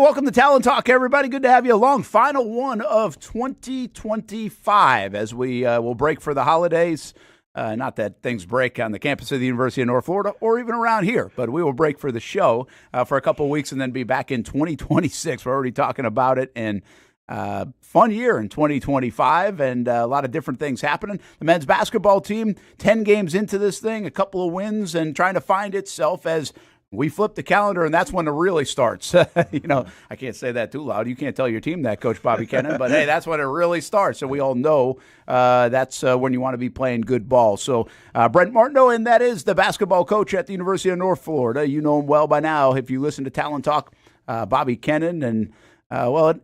welcome to Talon Talk, everybody. Good to have you along. Final one of 2025 as we will break for the holidays. Not that things break on the campus of the University of North Florida or even around here, but we will break for the show for a couple of weeks and then be back in 2026. We're already talking about it, and fun year in 2025 and a lot of different things happening. The men's basketball team, 10 games into this thing, a couple of wins, and trying to find itself as we flip the calendar, and that's when it really starts. I can't say that too loud. You can't tell your team that, Coach Bobby Kennen, but hey, that's when it really starts. So we all know that's when you want to be playing good ball. So Brent Martineau, and that is the basketball coach at the University of North Florida. You know him well by now if you listen to Talon Talk, Bobby Kennen. And,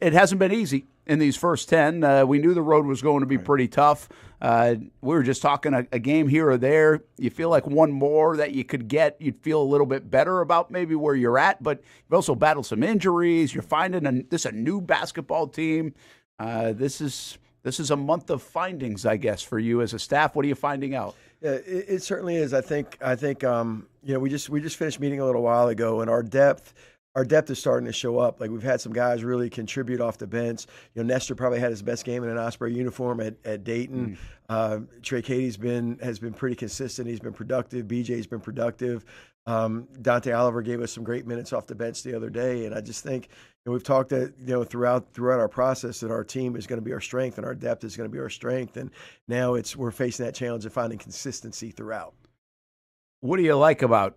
it hasn't been easy in these first 10. We knew the road was going to be pretty tough. We were just talking a game here or there. You feel like one more that you could get, you'd feel a little bit better about maybe where you're at, but you've also battled some injuries. You're finding a new basketball team. This is a month of findings, I guess, for you as a staff. What are you finding out? Yeah, it certainly is. I think we just finished meeting a little while ago, and our depth is starting to show up. Like, we've had some guys really contribute off the bench. Nestor probably had his best game in an Osprey uniform at Dayton. Trey Katie's has been pretty consistent. He's been productive. BJ's been productive. Dante Oliver gave us some great minutes off the bench the other day. And I just think we've talked that throughout our process that our team is going to be our strength and our depth is going to be our strength. And now we're facing that challenge of finding consistency throughout. What do you like about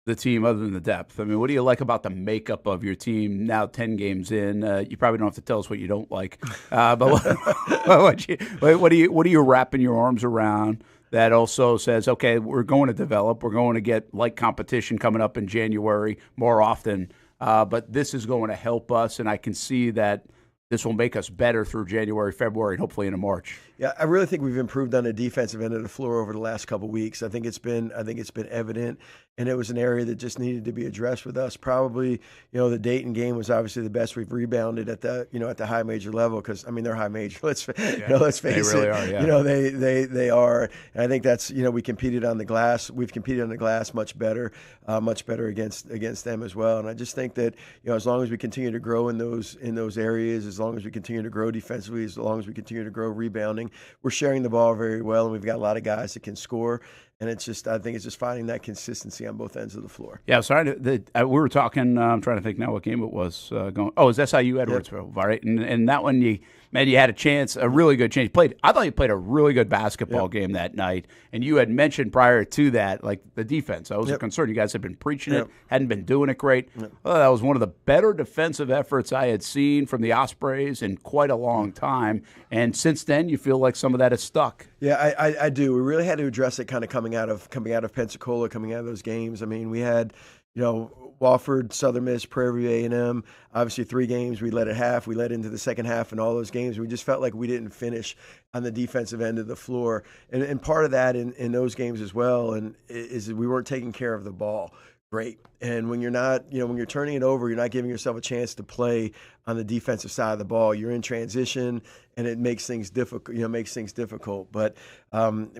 the team other than the depth? I mean, what do you like about the makeup of your team now 10 games in? You probably don't have to tell us what you don't like. But what are you wrapping your arms around that also says, okay, we're going to develop, we're going to get like competition coming up in January more often, but this is going to help us, and I can see that this will make us better through January, February, and hopefully into March. Yeah, I really think we've improved on the defensive end of the floor over the last couple of weeks. I think it's been evident, and it was an area that just needed to be addressed with us. Probably, the Dayton game was obviously the best we've rebounded at the high major level, because they're high major. Let's face it. They really are. Yeah. They are. And I think that's we competed on the glass. We've competed on the glass much better against them as well. And I just think that as long as we continue to grow in those areas, as long as we continue to grow defensively, as long as we continue to grow rebounding, we're sharing the ball very well, and we've got a lot of guys that can score. And I think it's just finding that consistency on both ends of the floor. Yeah, sorry. We were talking. I'm trying to think now what game it was going. Oh, it was SIU Edwardsville, right? And that one, you had a chance, a really good chance. I thought you played a really good basketball game that night. And you had mentioned prior to that, like the defense. I was concerned. You guys had been preaching it, hadn't been doing it great. Well, that was one of the better defensive efforts I had seen from the Ospreys in quite a long time. And since then, you feel like some of that has stuck. Yeah, I do. We really had to address it kind of coming out of Pensacola, coming out of those games. I mean, we had, Wofford, Southern Miss, Prairie View A&M, obviously 3 games. We led at half. We led into the second half in all those games. We just felt like we didn't finish on the defensive end of the floor. And part of that in those games as well is we weren't taking care of the ball great. And when you're not, when you're turning it over, you're not giving yourself a chance to play on the defensive side of the ball. You're in transition, and it makes things difficult. But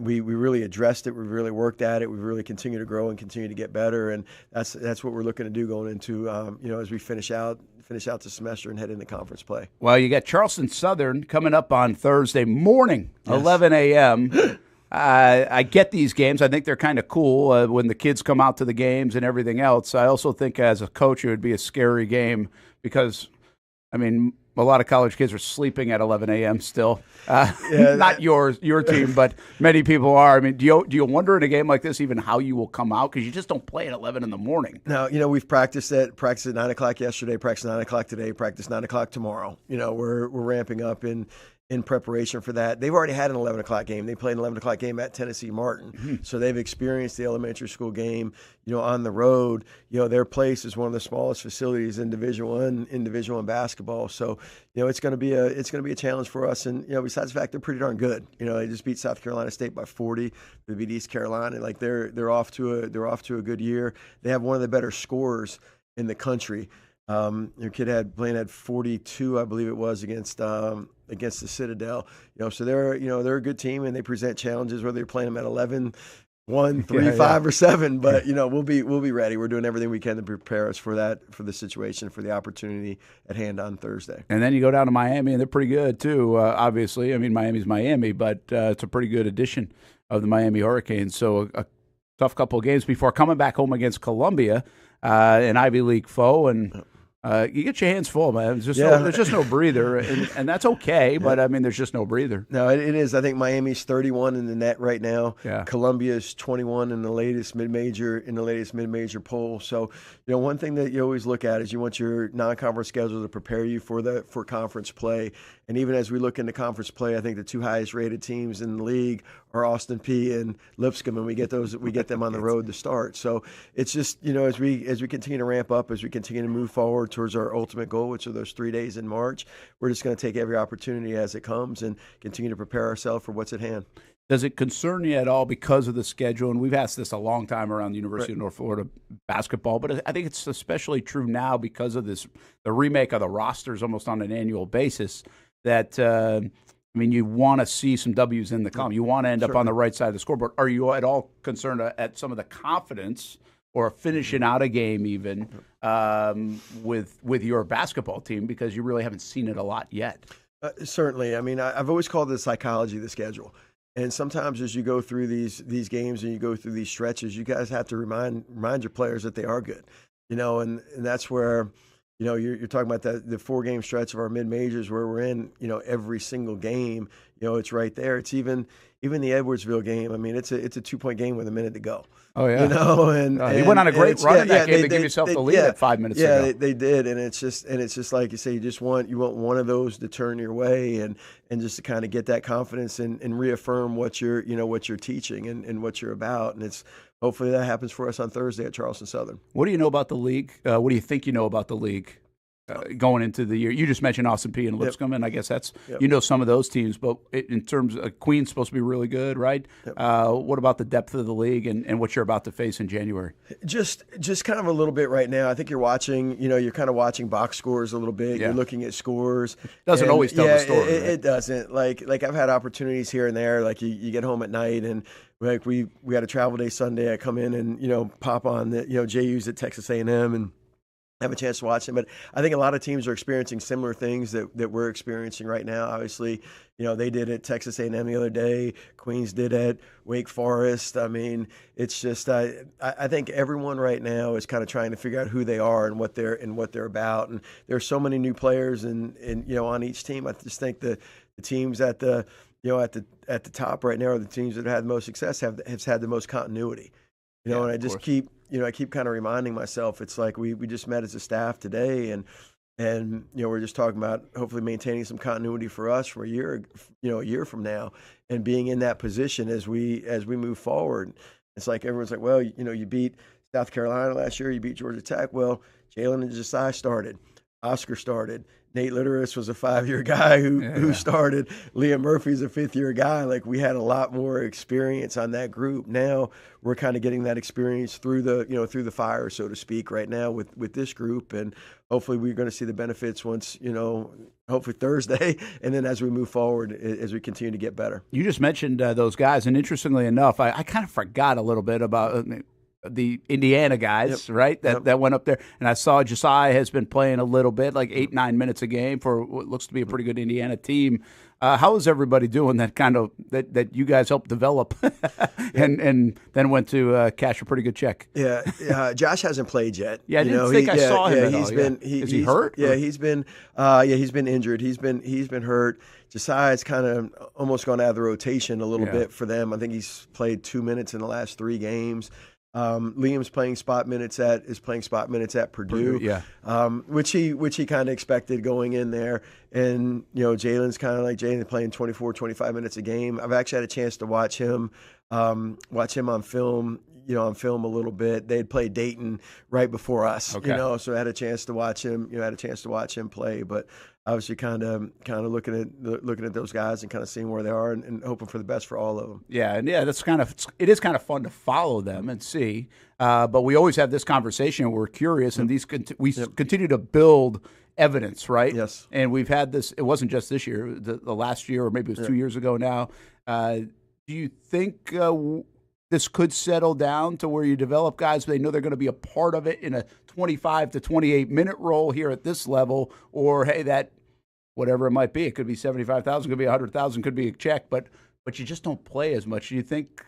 we really addressed it. We really worked at it. We really continue to grow and continue to get better. And that's what we're looking to do going into, as we finish out the semester and head into conference play. Well, you got Charleston Southern coming up on Thursday morning, 11 a.m. I get these games. I think they're kind of cool when the kids come out to the games and everything else. I also think as a coach it would be a scary game because, a lot of college kids are sleeping at 11 a.m. still. Not your team, but many people are. Do you wonder in a game like this even how you will come out? Because you just don't play at 11 in the morning. No, we've practiced at 9 o'clock yesterday, practiced 9 o'clock today, practiced 9 o'clock tomorrow. We're ramping up in preparation for that. They've already had an 11 o'clock game. They played an 11 o'clock game at Tennessee Martin. Mm-hmm. So they've experienced the elementary school game, on the road. Their place is one of the smallest facilities in Division I basketball. So, it's going to be a challenge for us. And, besides the fact they're pretty darn good. They just beat South Carolina State by 40. They beat East Carolina. Like they're off to a good year. They have one of the better scorers in the country. Your kid Blaine had 42, I believe it was, against the Citadel. So they're a good team, and they present challenges whether you're playing them at 11, 1, 3, 5, or 7. But we'll be ready. We're doing everything we can to prepare us for the situation, for the opportunity at hand on Thursday. And then you go down to Miami, and they're pretty good too. Obviously, I mean Miami's Miami, but it's a pretty good addition of the Miami Hurricanes. So a tough couple of games before coming back home against Columbia, an Ivy League foe, and you get your hands full, man. There's just no breather, and that's okay. But I mean, there's just no breather. No, it is. I think Miami's 31 in the net right now. Yeah. Columbia's 21 in the latest mid-major poll. So, one thing that you always look at is you want your non-conference schedule to prepare you for conference play. And even as we look into conference play, I think the 2 highest rated teams in the league are Austin Peay and Lipscomb, and we get them on the road to start. So it's just as we continue to ramp up, as we continue to move forward towards our ultimate goal, which are those 3 days in March, we're just going to take every opportunity as it comes and continue to prepare ourselves for what's at hand. Does it concern you at all because of the schedule? And we've asked this a long time around the University of North Florida basketball, but I think it's especially true now because of the remake of the rosters almost on an annual basis. That you want to see some W's in the column. You want to end up on the right side of the scoreboard. Are you at all concerned at some of the confidence or finishing out a game even with your basketball team because you really haven't seen it a lot yet? Certainly. I mean, I've always called it the psychology of the schedule. And sometimes as you go through these games and you go through these stretches, you guys have to remind your players that they are good. And that's where you're talking about the 4-game stretch of our mid-majors where we're in, every single game, it's right there. It's even the Edwardsville game. I mean, it's a 2-point game with a minute to go. Oh, yeah. And you went on a great run in that game to give yourself the lead at 5 minutes ago. Yeah, they did. And it's just like you say, you want one of those to turn your way and just to kind of get that confidence and reaffirm what you're teaching and what you're about. And hopefully that happens for us on Thursday at Charleston Southern. What do you know about the league? What do you think you know about the league going into the year? You just mentioned Austin Peay and Lipscomb, and I guess that's some of those teams. But in terms of Queen's supposed to be really good, right? Yep. What about the depth of the league and what you're about to face in January? Just kind of a little bit right now. I think you're watching. You're kind of watching box scores a little bit. Yeah. You're looking at scores. Doesn't always tell the story. It doesn't. Like I've had opportunities here and there. Like you get home at night and. Like we had a travel day Sunday. I come in and pop on the JU's at Texas A&M and have a chance to watch them. But I think a lot of teams are experiencing similar things that we're experiencing right now. Obviously, they did at Texas A&M the other day. Queens did at Wake Forest. I mean, it's just I think everyone right now is kind of trying to figure out who they are and what they're about. And there's so many new players and on each team. I just think the teams at the at the top right now are the teams that have had the most success, have had the most continuity. And I just keep kind of reminding myself, it's like we just met as a staff today and we're just talking about hopefully maintaining some continuity for us for a year from now and being in that position as we move forward. It's like everyone's like, well, you beat South Carolina last year, you beat Georgia Tech. Well, Jalen and Josiah started. Oscar started. Nate Litteris was a 5-year guy who started. Liam Murphy's a 5th-year guy. Like we had a lot more experience on that group. Now we're kind of getting that experience through the fire, so to speak, right now with this group. And hopefully we're going to see the benefits once, hopefully Thursday, and then as we move forward, as we continue to get better. You just mentioned those guys, and interestingly enough, I kind of forgot a little bit about the Indiana guys, right? That went up there. And I saw Josiah has been playing a little bit, like 8-9 minutes a game for what looks to be a pretty good Indiana team. How is everybody doing that you guys helped develop and then went to cash a pretty good check? Yeah. Josh hasn't played yet. Yeah, I didn't think I saw him. Is he hurt? Yeah, he's been injured. He's been hurt. Josiah's kind of almost gone out of the rotation a little bit for them. I think he's played 2 minutes in the last 3 games. Liam's playing spot minutes at Purdue, which he kind of expected going in there. And Jalen's kind of like playing 24, 25 minutes a game. I've actually had a chance to watch him on film. On film a little bit. They'd played Dayton right before us, so I had a chance to watch him, play. But obviously, kind of looking at those guys and kind of seeing where they are and hoping for the best for all of them. Yeah, and it is kind of fun to follow them and see. But we always have this conversation. We're curious, and we continue to build evidence, right? Yes. And we've had this. It wasn't just this year. The last year, or maybe it was 2 years ago now. Do you think this could settle down to where you develop guys, they know they're going to be a part of it in a 25 to 28-minute role here at this level, or, hey, that whatever it might be, it could be 75,000, could be 100,000, could be a check, but you just don't play as much. Do you think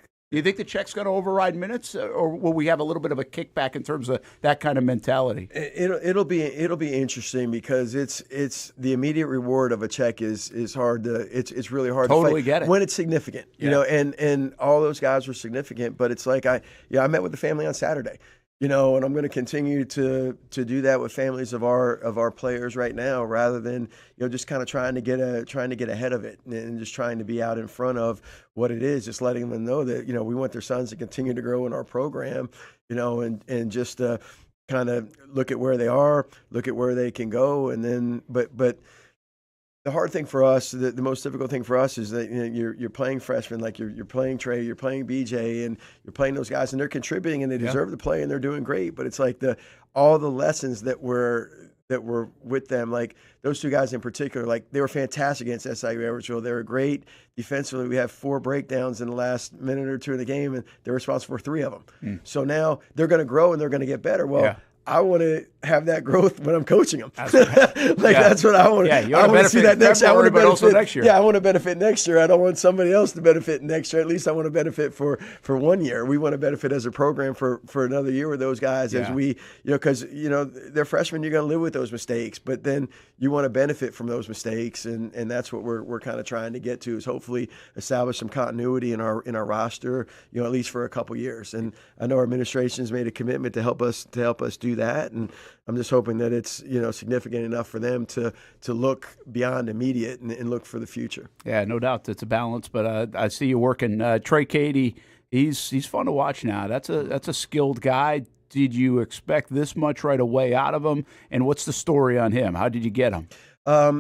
the check's going to override minutes, or will we have a little bit of a kickback in terms of that kind of mentality? It'll be interesting because it's the immediate reward of a check is hard to it's really hard to fight get it when it's significant, you know, and all those guys were significant, but it's like I met with the family on Saturday. You know, and I'm going to continue to do that with families of our players right now, rather than just kind of trying to get ahead of it and just trying to be out in front of what it is, just letting them know that we want their sons to continue to grow in our program, and just kind of look at where they are, look at where they can go, and then but. The hard thing for us, the most difficult thing for us is that you're playing freshmen, like you're playing Trey, you're playing BJ, and you're playing those guys, and they're contributing and they deserve to play and they're doing great. But it's like all the lessons that were with them, like those two guys in particular, like they were fantastic against SIU Edwardsville. They were great defensively. We have 4 breakdowns in the last minute or two of the game, and they're responsible for 3 of them. So now they're going to grow and they're going to get better. Well. I want to have that growth when I'm coaching them. That's what I want. Yeah, I want to see that next year. I want to benefit next year. Yeah, I want to benefit next year. I don't want somebody else to benefit next year. At least I want to benefit for 1 year. We want to benefit as a program for another year with those guys as we, because they're freshmen. You're going to live with those mistakes, but then you want to benefit from those mistakes, and that's what we're kind of trying to get to, is hopefully establish some continuity in our roster, at least for a couple years. And I know our administration's made a commitment to help us do that, and I'm just hoping that it's significant enough for them to look beyond immediate and look for the future. Yeah, no doubt it's a balance, but I see you working. Trey Cady, he's fun to watch now. That's a skilled guy. Did you expect this much right away out of him? And what's the story on him? How did you get him? I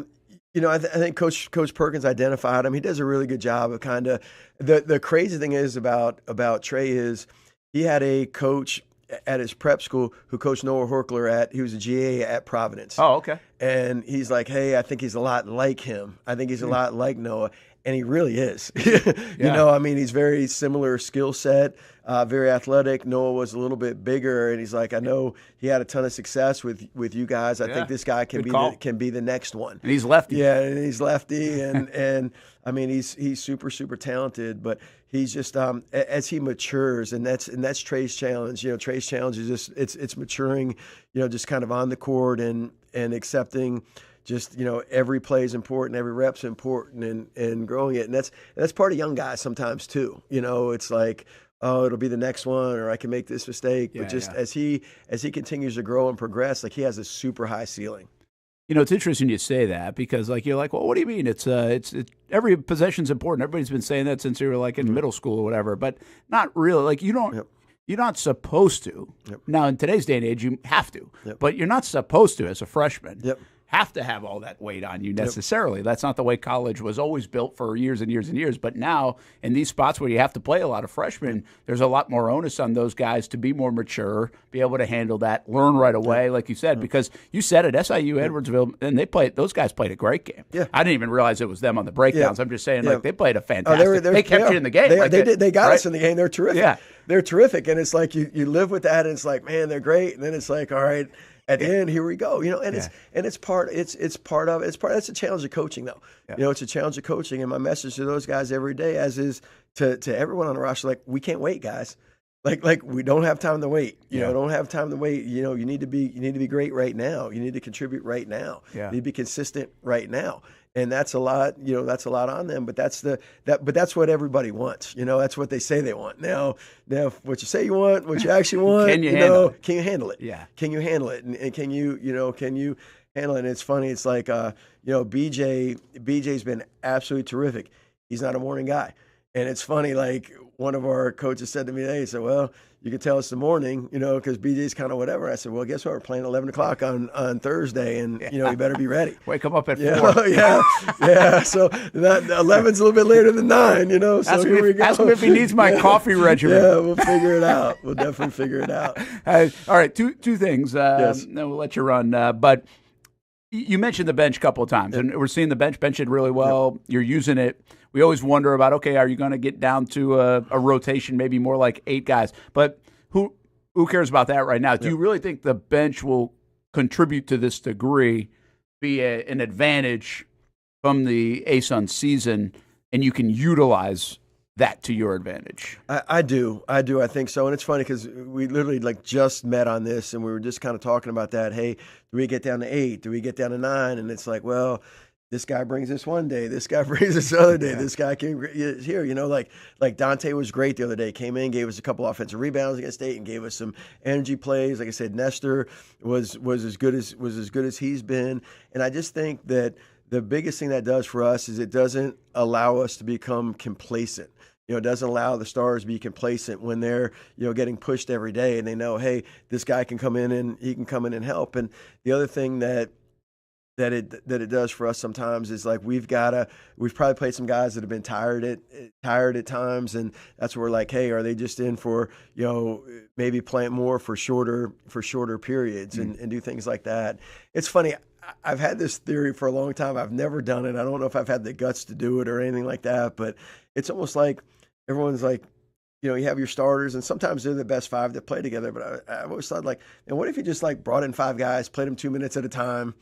think Coach Perkins identified him. He does a really good job of kind of the crazy thing is about Trey is he had a coach at his prep school who coached Noah Horkler he was a GA at Providence. Oh, okay. And he's like, hey, I think he's a lot like him. I think he's a lot like Noah. And he really is. He's very similar skill set, very athletic. Noah was a little bit bigger, and he's like, I know he had a ton of success with you guys. I think this guy can be the next one. And he's lefty. Yeah, and he's lefty, and he's super, super talented. But he's just as he matures, and that's Trey's challenge. Trey's challenge is just it's maturing. Just kind of on the court and accepting. Just every play is important, every rep's important, and growing it, and that's part of young guys sometimes too. It's like, oh, it'll be the next one, or I can make this mistake. But as he continues to grow and progress, like he has a super high ceiling. It's interesting you say that, because you're like, well, what do you mean? It's every possession's important. Everybody's been saying that since you were like in middle school or whatever, but not really. Like you don't. Yep. You're not supposed to. Yep. Now, in today's day and age, you have to. Yep. But you're not supposed to as a freshman. Yep. Have to have all that weight on you necessarily. Yep. That's not the way college was always built for years and years and years. But now, in these spots where you have to play a lot of freshmen, there's a lot more onus on those guys to be more mature, be able to handle that, learn right away, like you said, because you said it, SIU Edwardsville, and those guys played a great game. Yeah. I didn't even realize it was them on the breakdowns. I'm just saying, they played a fantastic. They kept you in the game. They got us in the game. They're terrific. Yeah. They're terrific, and it's like you live with that, and it's like, man, they're great, and then it's like, all right. At the end, here we go. That's a challenge of coaching, though. Yeah. It's a challenge of coaching, and my message to those guys every day, as is to everyone on the roster, like, we can't wait, guys. Like we don't have time to wait. Don't have time to wait. You need to be great right now. You need to contribute right now. Yeah. You need to be consistent right now. And that's a lot, that's a lot on them, but that's that's what everybody wants. That's what they say they want. Now what you say you want, what you actually want, can you handle it? Can you handle it? Yeah. Can you handle it? And can you handle it? And it's funny, it's like BJ's been absolutely terrific. He's not a morning guy. And it's funny, like one of our coaches said to me today, he said, well, you can tell it's the morning, because BJ's kind of whatever. I said, well, guess what? We're playing 11 o'clock on Thursday, and, you better be ready. Wake him up at 4. Yeah. So that 11's a little bit later than 9, so here we go. Ask him if he needs my coffee regimen. Yeah, we'll figure it out. We'll definitely figure it out. All right, two things. Yes. Then we'll let you run. But, You mentioned the bench a couple of times, and we're seeing the bench it really well. You're using it. We always wonder about, okay, are you going to get down to a rotation, maybe more like 8 guys? But who cares about that right now? Do you really think the bench will contribute to this degree, be an advantage from the ASUN season, and you can utilize that to your advantage? I do. I think so. And it's funny because we literally just met on this, and we were just kind of talking about that. Hey, do we get down to 8? Do we get down to 9? And it's like, well, this guy brings us one day. This guy brings us the other day. This guy came here. Like Dante was great the other day. Came in, gave us a couple offensive rebounds against State, and gave us some energy plays. Like I said, Nestor was as good as he's been. And I just think that the biggest thing that does for us is it doesn't allow us to become complacent. It doesn't allow the stars to be complacent when they're, getting pushed every day, and they know, hey, this guy can come in and he can come in and help. And the other thing that it does for us sometimes is we've probably played some guys that have been tired at times, and that's where we're like, hey, are they just in for maybe playing more for shorter periods and do things like that. It's funny. I've had this theory for a long time. I've never done it. I don't know if I've had the guts to do it or anything like that, but it's almost like everyone's like, you have your starters, and sometimes they're the best 5 that play together. But I've always thought, and what if you just brought in 5 guys, played them 2 minutes at a time?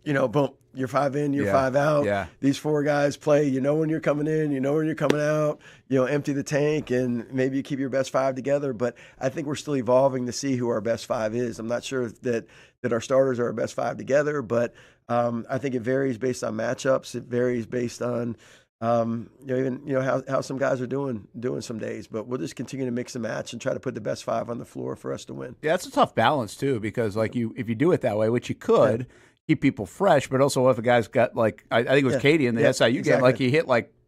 Boom, you're 5 in, you're 5 out. Yeah. These 4 guys play. When you're coming in, when you're coming out. Empty the tank, and maybe you keep your best 5 together. But I think we're still evolving to see who our best 5 is. I'm not sure that our starters are our best 5 together, but I think it varies based on matchups. It varies based on how some guys are doing some days. But we'll just continue to mix and match and try to put the best 5 on the floor for us to win. Yeah, it's a tough balance too, because if you do it that way, which you could. Yeah. Keep people fresh, but also if a guy's got I think it was Katie in the SIU game, he hit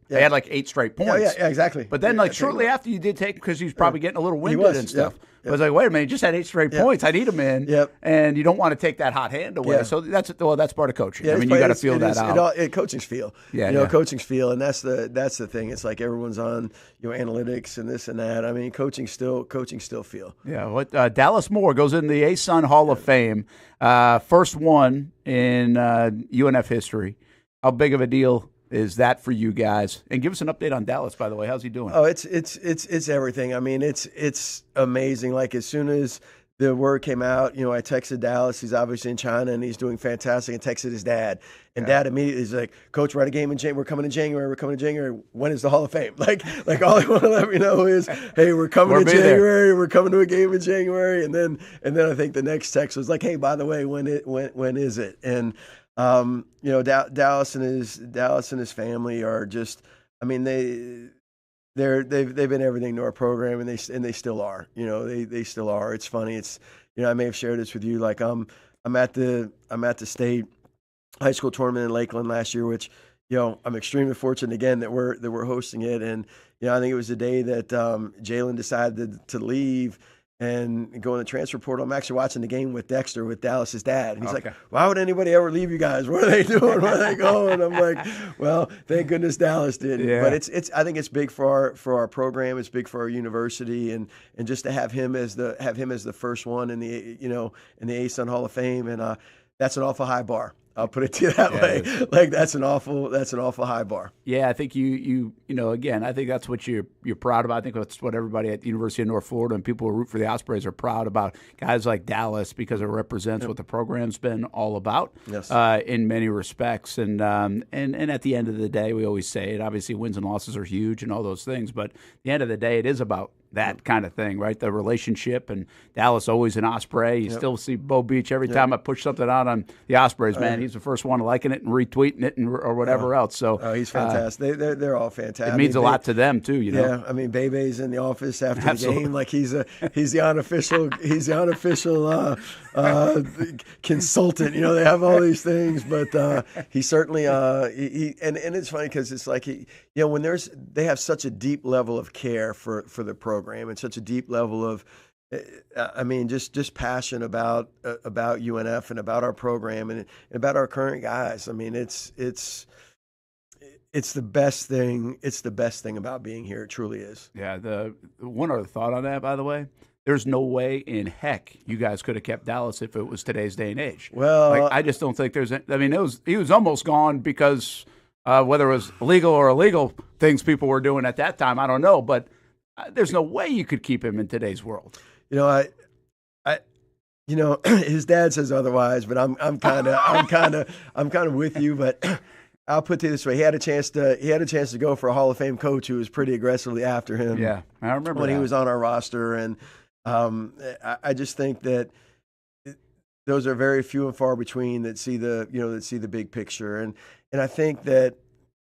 they had 8 straight points. Yeah, exactly. But then shortly after you did take, because he was probably getting a little winded and stuff. I was like, wait a minute, he just had 8 straight points. I need him in, and you don't want to take that hot hand away. So that's part of coaching. You got to feel that out. Coaching's feel. Coaching's feel, and that's the thing. It's like everyone's on analytics and this and that. I mean, coaching still feel. Yeah. Dallas Moore goes in the ASUN Hall of Fame, first one in UNF history. How big of a deal is that for you guys? And give us an update on Dallas, by the way. How's he doing? Oh, it's everything. I mean, it's amazing. As soon as the word came out, I texted Dallas. He's obviously in China, and he's doing fantastic, and texted his dad. And Dad immediately is like, Coach, we're at a game in January. We're coming in January. When is the Hall of Fame? All he want to let me know is, hey, we're coming in January. We're coming to a game in January. And then I think the next text was like, hey, by the way, when is it? And Dallas and his family are just, I mean, they've been everything to our program, and they still are. They still are. It's funny. It's I may have shared this with you. I'm at the state high school tournament in Lakeland last year, which I'm extremely fortunate again that we're hosting it. And I think it was the day that Jalen decided to leave and go in the transfer portal. I'm actually watching the game with Dexter, with Dallas's dad. And he's like, why would anybody ever leave you guys? What are they doing? Where are they going? I'm like, well, thank goodness Dallas did. Yeah. But I think it's big for our program. It's big for our university, and just to have him as the first one in the in the ASUN Hall of Fame, and that's an awful high bar. I'll put it to you that way. That's an awful high bar. Yeah, I think you again, I think that's what you're proud about. I think that's what everybody at the University of North Florida and people who root for the Ospreys are proud about. Guys like Dallas, because it represents what the program's been all about. Yes. In many respects, and at the end of the day, we always say it. Obviously, wins and losses are huge and all those things, but at the end of the day, it is about that kind of thing, right? The relationship, and Dallas always an Osprey. You still see Bo Beach every time I push something out on the Ospreys, man. He's the first one liking it and retweeting it or whatever else. So he's fantastic. They're all fantastic. It means a lot to them too, Yeah, I mean, Bebe's in the office after the game, like he's the unofficial consultant. They have all these things, but he certainly and it's funny because it's like when they have such a deep level of care for the program and such a deep level of just passion about UNF and about our program and about our current guys. I mean, it's the best thing. It's the best thing about being here. It truly is. Yeah. The one other thought on that, by the way, there's no way in heck you guys could have kept Dallas if it was today's day and age. Well, I just don't think there's. I mean, he was almost gone because whether it was legal or illegal things people were doing at that time, I don't know. But there's no way you could keep him in today's world. His dad says otherwise, but I'm kind of with you. But I'll put it this way: he had a chance to go for a Hall of Fame coach who was pretty aggressively after him. Yeah, I remember when he was on our roster, and I just think that those are very few and far between that see the big picture, and I think that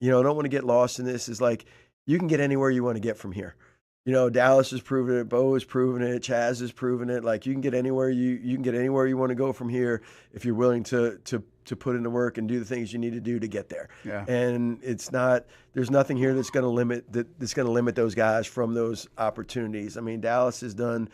I don't want to get lost in this. Is like you can get anywhere you want to get from here. Dallas has proven it. Bo has proven it. Chaz has proven it. Like you can get anywhere you can get anywhere you want to go from here if you're willing to put in the work and do the things you need to do to get there. Yeah. And there's nothing here that's going to limit those guys from those opportunities. I mean, Dallas has done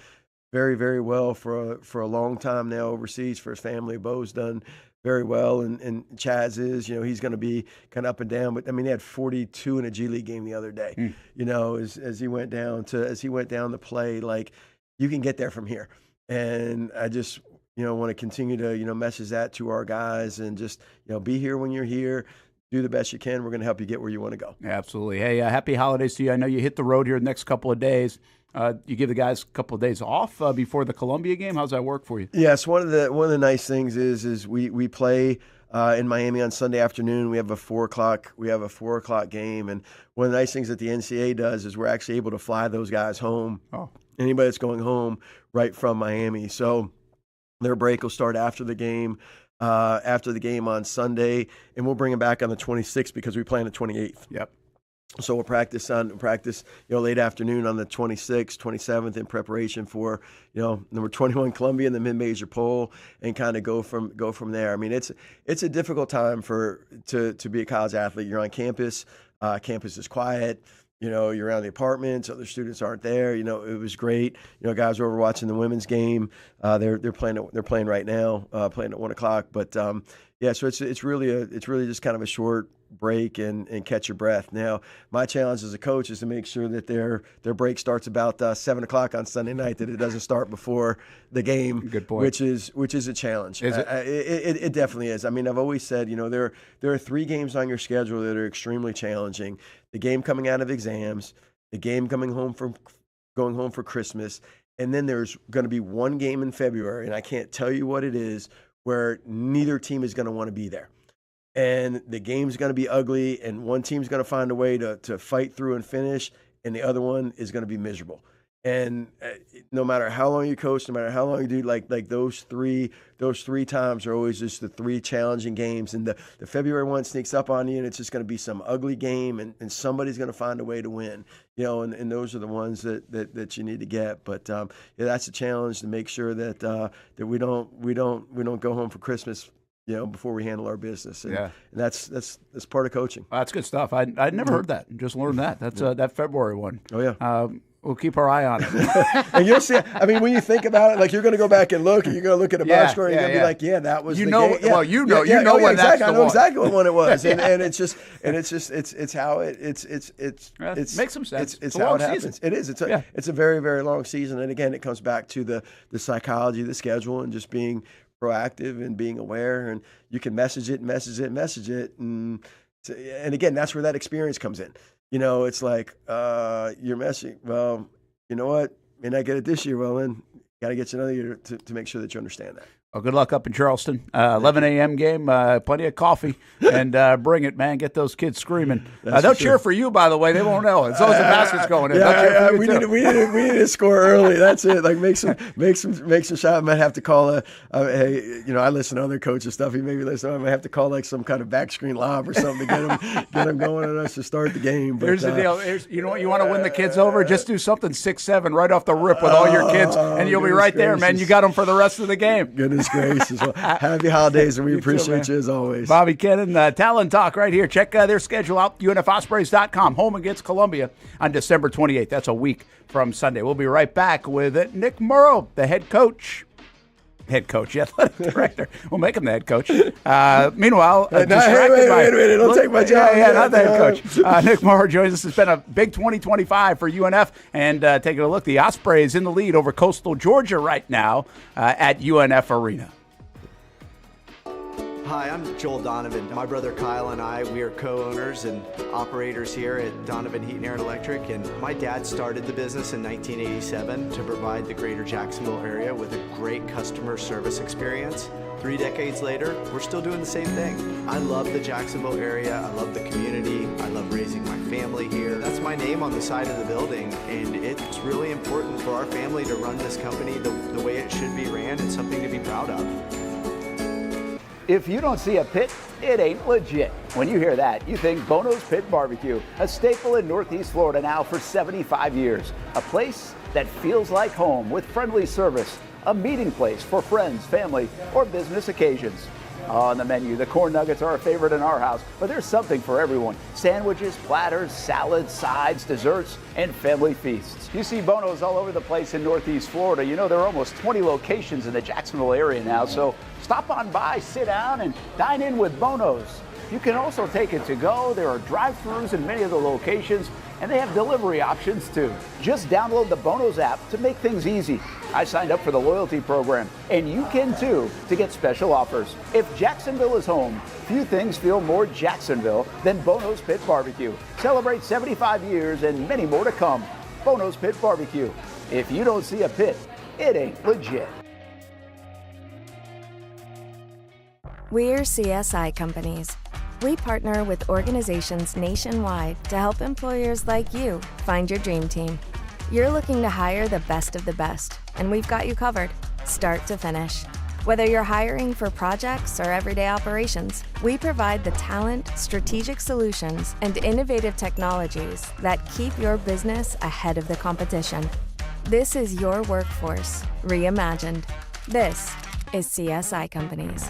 very, very well for a long time now overseas for his family. Bo's done very well, and Chaz is, he's going to be kind of up and down. But I mean, he had 42 in a G League game the other day. As he went down to play, like you can get there from here. And I just want to continue to message that to our guys and just be here when you're here. Do the best you can. We're going to help you get where you want to go. Absolutely. Hey, happy holidays to you. I know you hit the road here the next couple of days. You give the guys a couple of days off before the Columbia game. How's that work for you? Yes, one of the nice things is we play in Miami on Sunday afternoon. We have a 4:00 game, and one of the nice things that the NCAA does is we're actually able to fly those guys home. Oh. Anybody that's going home right from Miami, so their break will start after the game. On Sunday, and we'll bring them back on the 26th because we play on the 28th. Yep. So we'll practice late afternoon on the 26th, 27th in preparation for number 21 Columbia in the mid-major poll, and kind of go from there. I mean, it's a difficult time to be a college athlete. You're on campus. Campus is quiet. You're around the apartments. Other students aren't there. It was great. Guys are over watching the women's game. They're playing right now, playing at 1:00. But so it's really just kind of a short break and catch your breath. Now, my challenge as a coach is to make sure that their break starts about 7:00 on Sunday night. That it doesn't start before the game. Good point. Which is a challenge. Is it? It definitely is. I mean, I've always said there are 3 games on your schedule that are extremely challenging. The game coming out of exams, the game going home for Christmas, and then there's going to be one game in February, and I can't tell you what it is, where neither team is going to want to be there. And the game's going to be ugly, and one team's going to find a way to fight through and finish, and the other one is going to be miserable. And no matter how long you coach, no matter how long you do, like those three times are always just the 3 challenging games. And the February one sneaks up on you, and it's just going to be some ugly game, and somebody's going to find a way to win. And those are the ones that you need to get. But that's a challenge to make sure that we don't go home for Christmas before we handle our business. And that's part of coaching. Well, that's good stuff. I'd never heard that. Just learned that. That's that February one. Oh, yeah. We'll keep our eye on it. And you'll see, I mean, when you think about it, like you're going to go back and look, and you're going to look at the box score, and you're going to be like, that was the game. Well, you know when that's the one. I know exactly what one it was. And it's how it makes some sense. It's how it happens. It is. It's a very, very long season. And again, it comes back to the psychology of the schedule and just being proactive and being aware. And you can message it. And again, that's where that experience comes in. It's like you're messaging. Well, you know what? May not get it this year. Well, then got to get you another year to make sure that you understand that. Well, good luck up in Charleston. 11 a.m. game, plenty of coffee, and bring it, man. Get those kids screaming. They'll cheer for you, by the way. They won't know. As long as the basket's going in. We need to score early. That's it. Like make some shot. I might have to call I listen to other coaches stuff. He maybe listen. I might have to call like some kind of back screen lob or something to get them going on us to start the game. But, here's the deal. You know what? You want to win the kids over? Just do something 6-7 right off the rip with all your kids, and you'll be right there, man. You got them for the rest of the game. Goodness gracious. Well, happy holidays, and we appreciate you as always. Bobby Kennen, Talon Talk right here. Check their schedule out, UNFOspreys.com. Home against Columbia on December 28th. That's a week from Sunday. We'll be right back with Nick Morrow, the head coach. Head coach, athletic director. We'll make him the head coach. Meanwhile, Wait a minute. Don't take my job. Yeah, not the head coach. Nick Morrow joins us. It's been a big 2025 for UNF. And taking a look, the Ospreys in the lead over Coastal Georgia right now at UNF Arena. Hi, I'm Joel Donovan. My brother Kyle and I, we are co-owners and operators here at Donovan Heat and Air and Electric. And my dad started the business in 1987 to provide the greater Jacksonville area with a great customer service experience. 3 decades later, we're still doing the same thing. I love the Jacksonville area. I love the community. I love raising my family here. That's my name on the side of the building. And it's really important for our family to run this company the way it should be ran. It's something to be proud of. If you don't see a pit, it ain't legit. When you hear that, you think Bono's Pit Barbecue, a staple in Northeast Florida now for 75 years. A place that feels like home with friendly service, a meeting place for friends, family, or business occasions. On the menu, the corn nuggets are a favorite in our house, but there's something for everyone. Sandwiches, platters, salads, sides, desserts, and family feasts. You see Bono's all over the place in Northeast Florida. You know, there are almost 20 locations in the Jacksonville area now, so stop on by, sit down, and dine in with Bono's. You can also take it to go. There are drive-thrus in many of the locations, and they have delivery options too. Just download the Bono's app to make things easy. I signed up for the loyalty program, and you can too, to get special offers. If Jacksonville is home, few things feel more Jacksonville than Bono's Pit Barbecue. Celebrate 75 years and many more to come. Bono's Pit Barbecue. If you don't see a pit, it ain't legit. We're CSI companies. We partner with organizations nationwide to help employers like you find your dream team. You're looking to hire the best of the best, and we've got you covered, start to finish. Whether you're hiring for projects or everyday operations, we provide the talent, strategic solutions, and innovative technologies that keep your business ahead of the competition. This is your workforce, reimagined. This is CSI Companies.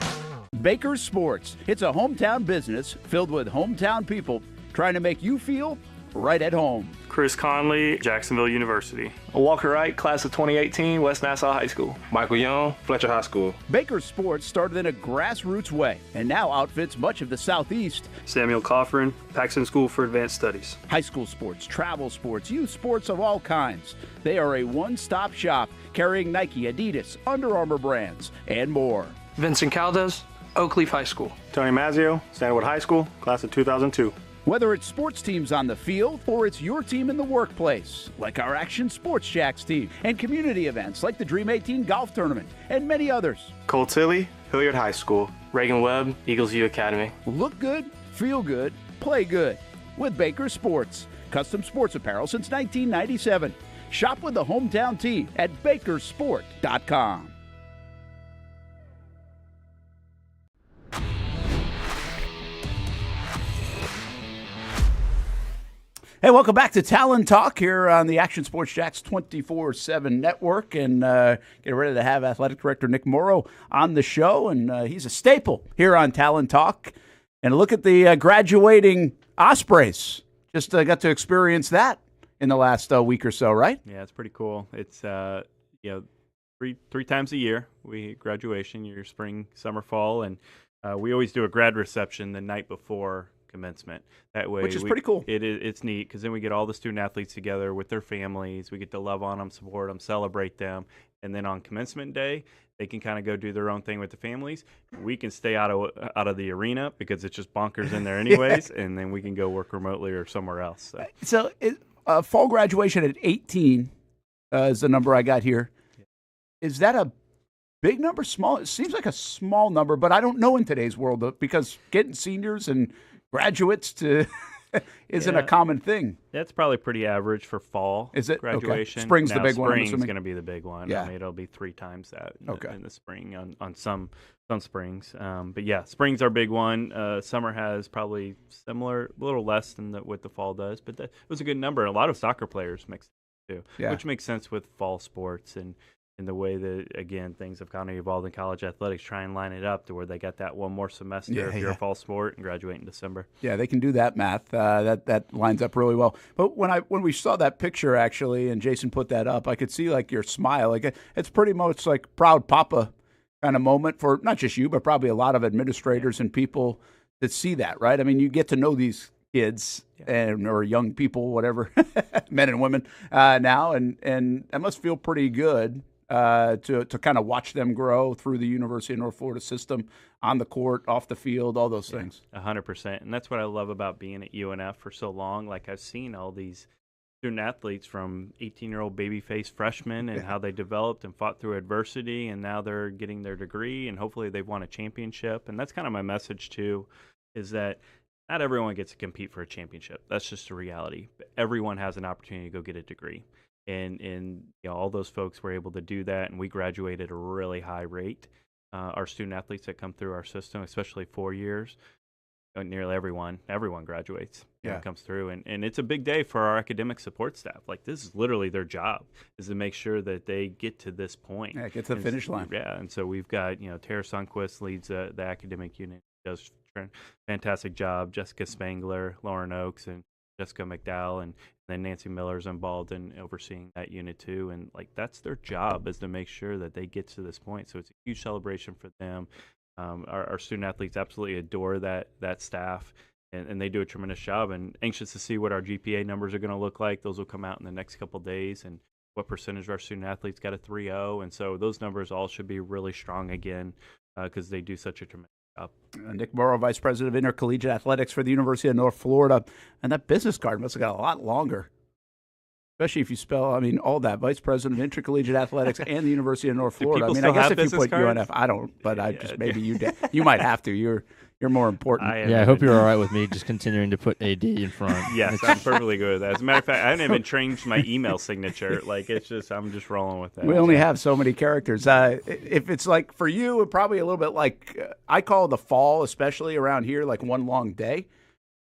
Baker's Sports. It's a hometown business filled with hometown people trying to make you feel right at home. Chris Conley, Jacksonville University. Walker Wright, class of 2018, West Nassau High School. Michael Young, Fletcher High School. Baker's Sports started in a grassroots way and now outfits much of the Southeast. Samuel Coffrin, Paxton School for Advanced Studies. High school sports, travel sports, youth sports of all kinds. They are a one-stop shop carrying Nike, Adidas, Under Armour brands, and more. Vincent Caldes, Oak Leaf High School. Tony Mazzio, Sandwood High School, class of 2002. Whether it's sports teams on the field or it's your team in the workplace, like our Action Sports Jacks team, and community events like the Dream 18 Golf Tournament, and many others. Cole Tilley, Hilliard High School. Reagan Webb, Eagles View Academy. Look good, feel good, play good with Baker Sports. Custom sports apparel since 1997. Shop with the hometown team at bakersport.com. Hey, welcome back to Talon Talk here on the Action Sports Jacks 24/7 network, and get ready to have Athletic Director Nick Morrow on the show, and he's a staple here on Talon Talk. And look at the graduating Ospreys. Just got to experience that in the last week or so, right? Yeah, it's pretty cool. It's three times a year we graduation, your spring, summer, fall, and we always do a grad reception the night before commencement. That way, which is pretty cool. It's neat because then we get all the student athletes together with their families. We get to love on them, support them, celebrate them, and then on commencement day, they can kind of go do their own thing with the families. We can stay out of the arena because it's just bonkers in there anyways, and then we can go work remotely or somewhere else. So fall graduation at 18 is the number I got here. Is that a big number, small? It seems like a small number, but I don't know in today's world because getting seniors and graduates to isn't a common thing. That's probably pretty average for fall. Is it? Graduation? Okay. Spring's the big one. Spring's going to be the big one. Yeah. I mean, it'll be 3 times that in the spring on some springs. But yeah, spring's our big one. Summer has probably similar, a little less than what the fall does, but it was a good number. A lot of soccer players mixed too, which makes sense with fall sports and the way that, again, things have kind of evolved in college athletics, try and line it up to where they got that one more semester if you're a fall sport and graduate in December. Yeah, they can do that math. That lines up really well. But when we saw that picture, actually, and Jason put that up, I could see, like, your smile. Like, it's pretty much like proud papa kind of moment for not just you, but probably a lot of administrators and people that see that, right? I mean, you get to know these kids or young people, whatever, men and women now, and it must feel pretty good to kind of watch them grow through the University of North Florida system, on the court, off the field, all those things. 100%. And that's what I love about being at UNF for so long. Like, I've seen all these student athletes from 18-year-old baby-faced freshmen and how they developed and fought through adversity, and now they're getting their degree, and hopefully they've won a championship. And that's kind of my message, too, is that not everyone gets to compete for a championship. That's just a reality. But everyone has an opportunity to go get a degree. And you know, all those folks were able to do that, and we graduated at a really high rate. Our student athletes that come through our system, especially 4 years, nearly everyone graduates and comes through. And it's a big day for our academic support staff. Like, this is literally their job, is to make sure that they get to this point. Yeah, get to the finish line. Yeah, and so we've got, you know, Tara Sundquist leads the academic unit, does a fantastic job. Jessica Spangler, Lauren Oakes, and Jessica McDowell, and then Nancy Miller's involved in overseeing that unit too. And like, that's their job, is to make sure that they get to this point. So it's a huge celebration for them. Our student athletes absolutely adore that staff, and they do a tremendous job, and anxious to see what our GPA numbers are going to look like. Those will come out in the next couple of days, and what percentage of our student athletes got a 3.0. And so those numbers all should be really strong again, because they do such a tremendous job. Nick Morrow, Vice President of Intercollegiate Athletics for the University of North Florida. And that business card must have got a lot longer, especially if you spell, I mean, all that. Vice President of Intercollegiate Athletics and the University of North Florida. I mean, I guess if you put cards? UNF, I don't, but I just, maybe you did. You might have to. You're more important. I hope you're all right with me just continuing to put AD in front. Yes, I'm perfectly good with that. As a matter of fact, I haven't even changed my email signature. Like, it's just, I'm just rolling with that. We only have so many characters. If it's like for you, it probably a little bit like I call the fall, especially around here, like one long day.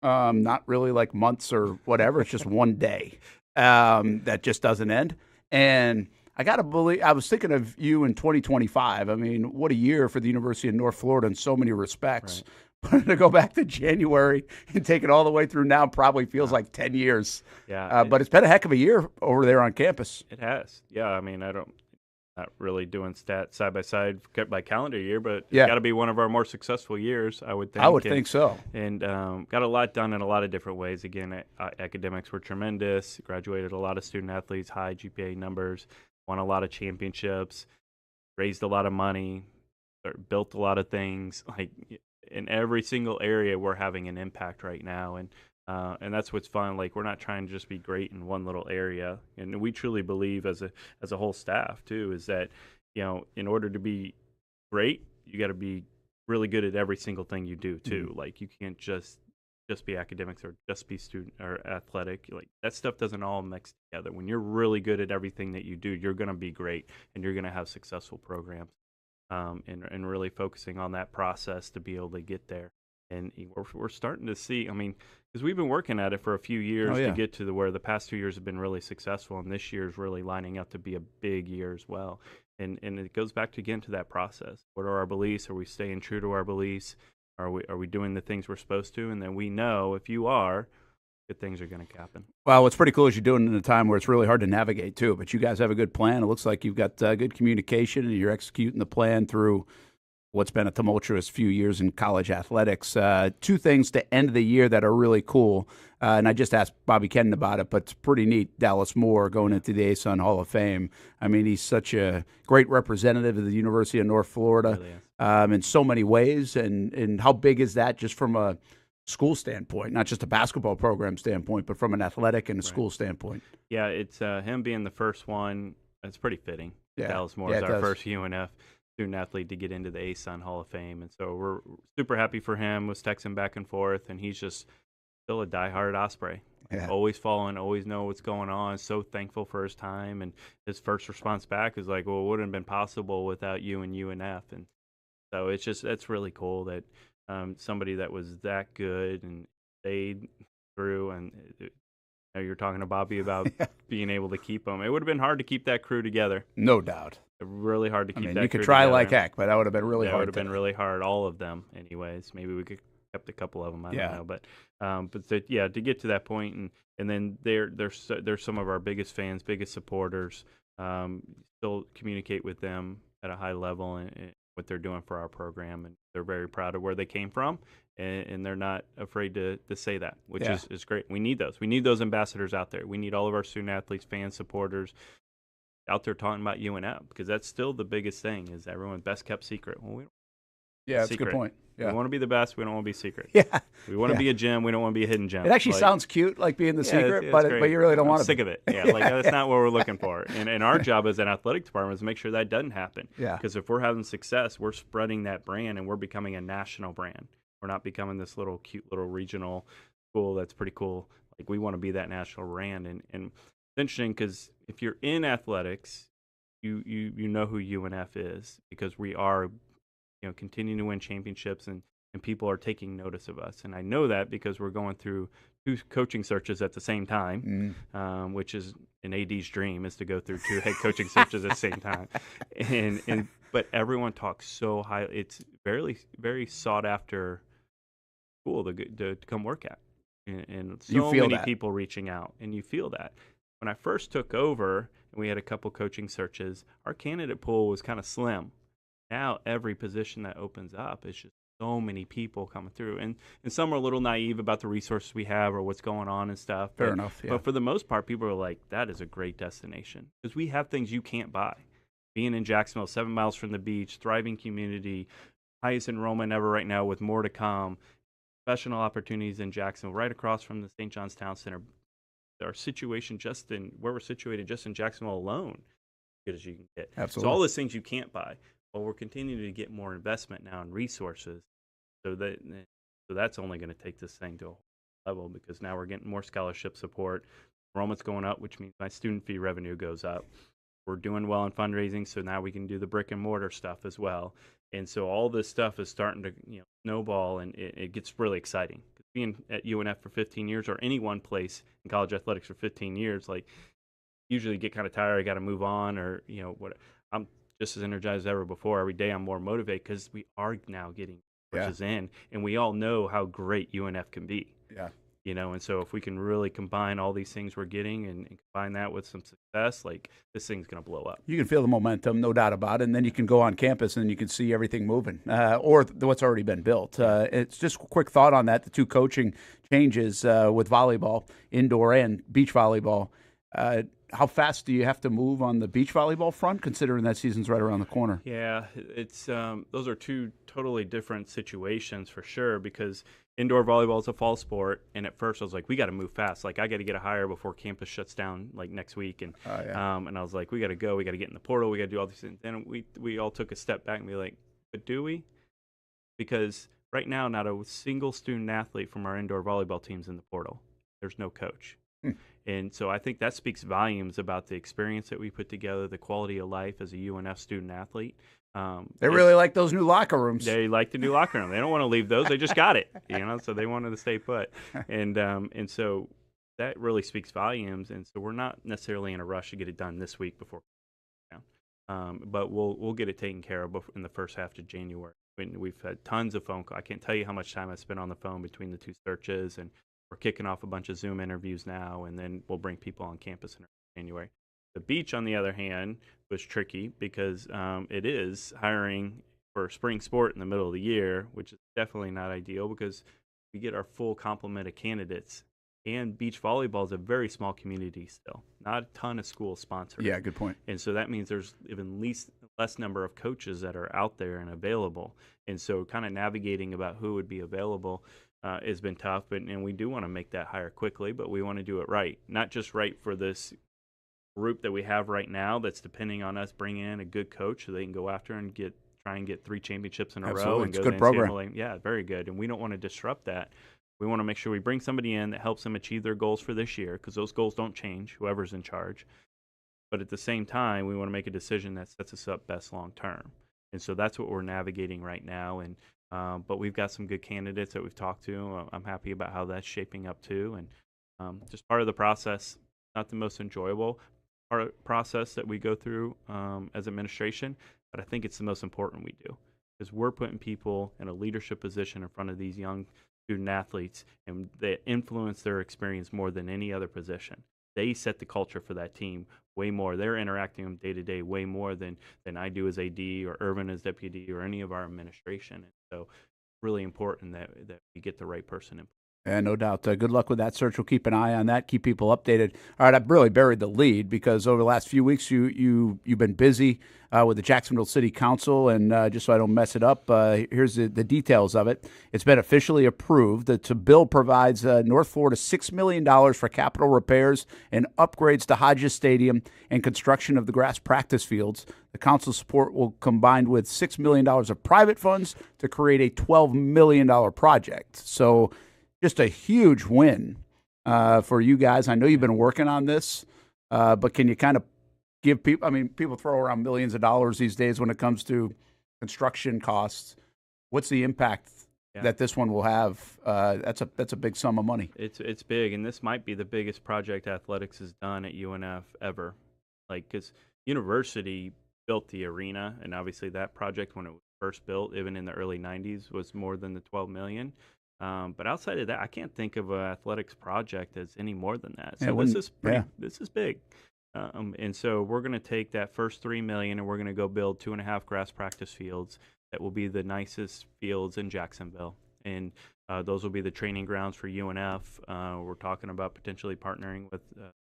Not really like months or whatever. It's just one day that just doesn't end. And I got to believe, I was thinking of you in 2025. I mean, what a year for the University of North Florida in so many respects. Right. To go back to January and take it all the way through now probably feels like 10 years. Yeah. But it's been a heck of a year over there on campus. It has. Yeah. I mean, not really doing stats side by side by calendar year, but it's got to be one of our more successful years, I would think. I would think so. And got a lot done in a lot of different ways. Again, academics were tremendous, graduated a lot of student athletes, high GPA numbers, won a lot of championships, raised a lot of money, built a lot of things. Like, in every single area, we're having an impact right now. And that's what's fun. Like, we're not trying to just be great in one little area. And we truly believe as a whole staff too, is that, you know, in order to be great, you got to be really good at every single thing you do too. Mm-hmm. Like, you can't just be academics or just be student or athletic. Like, that stuff doesn't all mix together. When you're really good at everything that you do, you're going to be great, and you're going to have successful programs. And really focusing on that process to be able to get there. And we're starting to see, I mean, because we've been working at it for a few years to get to where the past 2 years have been really successful, and this year is really lining up to be a big year as well. And it goes back again to that process. What are our beliefs? Are we staying true to our beliefs? Are we doing the things we're supposed to? And then we know if you are, good things are going to happen. Well, what's pretty cool is you're doing it in a time where it's really hard to navigate too. But you guys have a good plan. It looks like you've got good communication, and you're executing the plan through what's been a tumultuous few years in college athletics. Two things to end the year that are really cool. And I just asked Bobby Kennen about it, but it's pretty neat. Dallas Moore going into the ASUN Hall of Fame. I mean, he's such a great representative of the University of North Florida in so many ways. And how big is that just from a school standpoint, not just a basketball program standpoint, but from an athletic and a school standpoint? Yeah, it's him being the first one. It's pretty fitting. Dallas Moore is our first UNF student athlete to get into the ASUN Hall of Fame, and so we're super happy for him. Was texting back and forth, and he's just still a diehard Osprey. Always following, always know what's going on. So thankful for his time, and his first response back is like, "Well, it wouldn't have been possible without you and UNF." And so that's really cool that somebody that was that good and stayed through. And you're talking to Bobby about being able to keep them. It would have been hard to keep that crew together. No doubt. Really hard to keep that crew you could try together. like heck, but that would have been really hard. That would have been really hard, all of them anyways. Maybe we could have kept a couple of them, I don't know. But to get to that point, and then they're some of our biggest fans, biggest supporters. Still communicate with them at a high level, and what they're doing for our program, and they're very proud of where they came from, and they're not afraid to say that, which is great. We need those. We need those ambassadors out there. We need all of our student athletes, fans, supporters out there talking about UNF, because that's still the biggest thing, is everyone's best kept secret. Well, that's a good point. Yeah. We want to be the best. We don't want to be secret. Yeah. We want to be a gem. We don't want to be a hidden gem. It actually sounds cute, like being the secret, but you really don't want to. I'm sick of it. Yeah, like that's not what we're looking for. And our job as an athletic department is to make sure that doesn't happen. Yeah. Because if we're having success, we're spreading that brand, and we're becoming a national brand. We're not becoming this little cute little regional school that's pretty cool. Like, we want to be that national brand. And it's interesting, because if you're in athletics, you know who UNF is, because we are, continuing to win championships, and people are taking notice of us. And I know that because we're going through 2 coaching searches at the same time, which is an AD's dream, is to go through 2 head coaching searches at the same time. But everyone talks so high. It's very, very sought after school to come work at. And so many people reaching out, and you feel that. When I first took over and we had a couple coaching searches, our candidate pool was kind of slim. Now every position that opens up is just so many people coming through, and some are a little naive about the resources we have or what's going on and stuff. Fair enough. Yeah. But for the most part, people are like, that is a great destination, because we have things you can't buy. Being in Jacksonville, 7 miles from the beach, thriving community, highest enrollment ever right now, with more to come, professional opportunities in Jacksonville, right across from the St. John's Town Center. Our situation where we're situated just in Jacksonville alone, as good as you can get. Absolutely. So all those things you can't buy. Well, we're continuing to get more investment now in resources, so that's only going to take this thing to a whole level, because now we're getting more scholarship support. Enrollment's going up, which means my student fee revenue goes up. We're doing well in fundraising, so now we can do the brick and mortar stuff as well. And so all this stuff is starting to snowball, and it gets really exciting. Being at UNF for 15 years, or any one place in college athletics for 15 years, like, usually get kind of tired, I got to move on, or what. I'm just as energized as ever before. Every day I'm more motivated, because we are now getting resources in, and we all know how great UNF can be. Yeah. And so if we can really combine all these things we're getting and combine that with some success, like, this thing's going to blow up. You can feel the momentum, no doubt about it, and then you can go on campus and you can see everything moving, or what's already been built. It's just a quick thought on that, the 2 coaching changes with volleyball, indoor and beach volleyball. How fast do you have to move on the beach volleyball front, considering that season's right around the corner? Yeah, it's those are 2 totally different situations for sure, because indoor volleyball is a fall sport, and at first I was like, we got to move fast. Like, I got to get a hire before campus shuts down, like, next week. And and I was like, we got to go. We got to get in the portal. We got to do all these things. And we all took a step back and be like, but do we? Because right now, not a single student athlete from our indoor volleyball team's in the portal. There's no coach. And so I think that speaks volumes about the experience that we put together, the quality of life as a UNF student athlete. They really like those new locker rooms. They like the new locker room. They don't want to leave those. They just got it, so they wanted to stay put. And so that really speaks volumes. And so we're not necessarily in a rush to get it done this week before. But we'll get it taken care of in the first half of January. We've had tons of phone calls. I can't tell you how much time I spent on the phone between the 2 searches, and we're kicking off a bunch of Zoom interviews now, and then we'll bring people on campus in January. The beach, on the other hand, was tricky, because it is hiring for spring sport in the middle of the year, which is definitely not ideal, because we get our full complement of candidates. And beach volleyball is a very small community still. Not a ton of schools sponsored. Yeah, good point. And so that means there's even less number of coaches that are out there and available. And so kind of navigating about who would be available has been tough. And we do want to make that hire quickly, but we want to do it right. Not just right for this group that we have right now that's depending on us bringing in a good coach so they can go after and try and get 3 championships in a row. And it's a good program. Yeah, very good. And we don't want to disrupt that. We want to make sure we bring somebody in that helps them achieve their goals for this year, because those goals don't change, whoever's in charge. But at the same time, we want to make a decision that sets us up best long term. And so that's what we're navigating right now. And but we've got some good candidates that we've talked to. I'm happy about how that's shaping up too. And just part of the process, not the most enjoyable process that we go through as administration, but I think it's the most important we do, because we're putting people in a leadership position in front of these young student athletes, and they influence their experience more than any other position. they set the culture for that team way more. They're interacting with them day to day way more than I do as AD or Ervin as deputy or any of our administration. And so really important that we get the right person in. Yeah, no doubt. Good luck with that search. We'll keep an eye on that, keep people updated. All right, I've really buried the lead because over the last few weeks you've been busy with the Jacksonville City Council, and just so I don't mess it up, here's the details of it. It's been officially approved. The bill provides North Florida $6 million for capital repairs and upgrades to Hodges Stadium and construction of the grass practice fields. The council's support will combine with $6 million of private funds to create a $12 million project. So just a huge win for you guys. I know you've been working on this, but can you kind of give people, I mean, people throw around millions of dollars these days when it comes to construction costs. What's the impact that this one will have? That's a big sum of money. It's big, and this might be the biggest project athletics has done at UNF ever. Like, because university built the arena, and obviously that project when it was first built, even in the early 90s, was more than the $12 million. But outside of that, I can't think of an athletics project as any more than that. So this is big. And so we're going to take that first $3 million and we're going to go build 2.5 grass practice fields that will be the nicest fields in Jacksonville. And those will be the training grounds for UNF. We're talking about potentially partnering with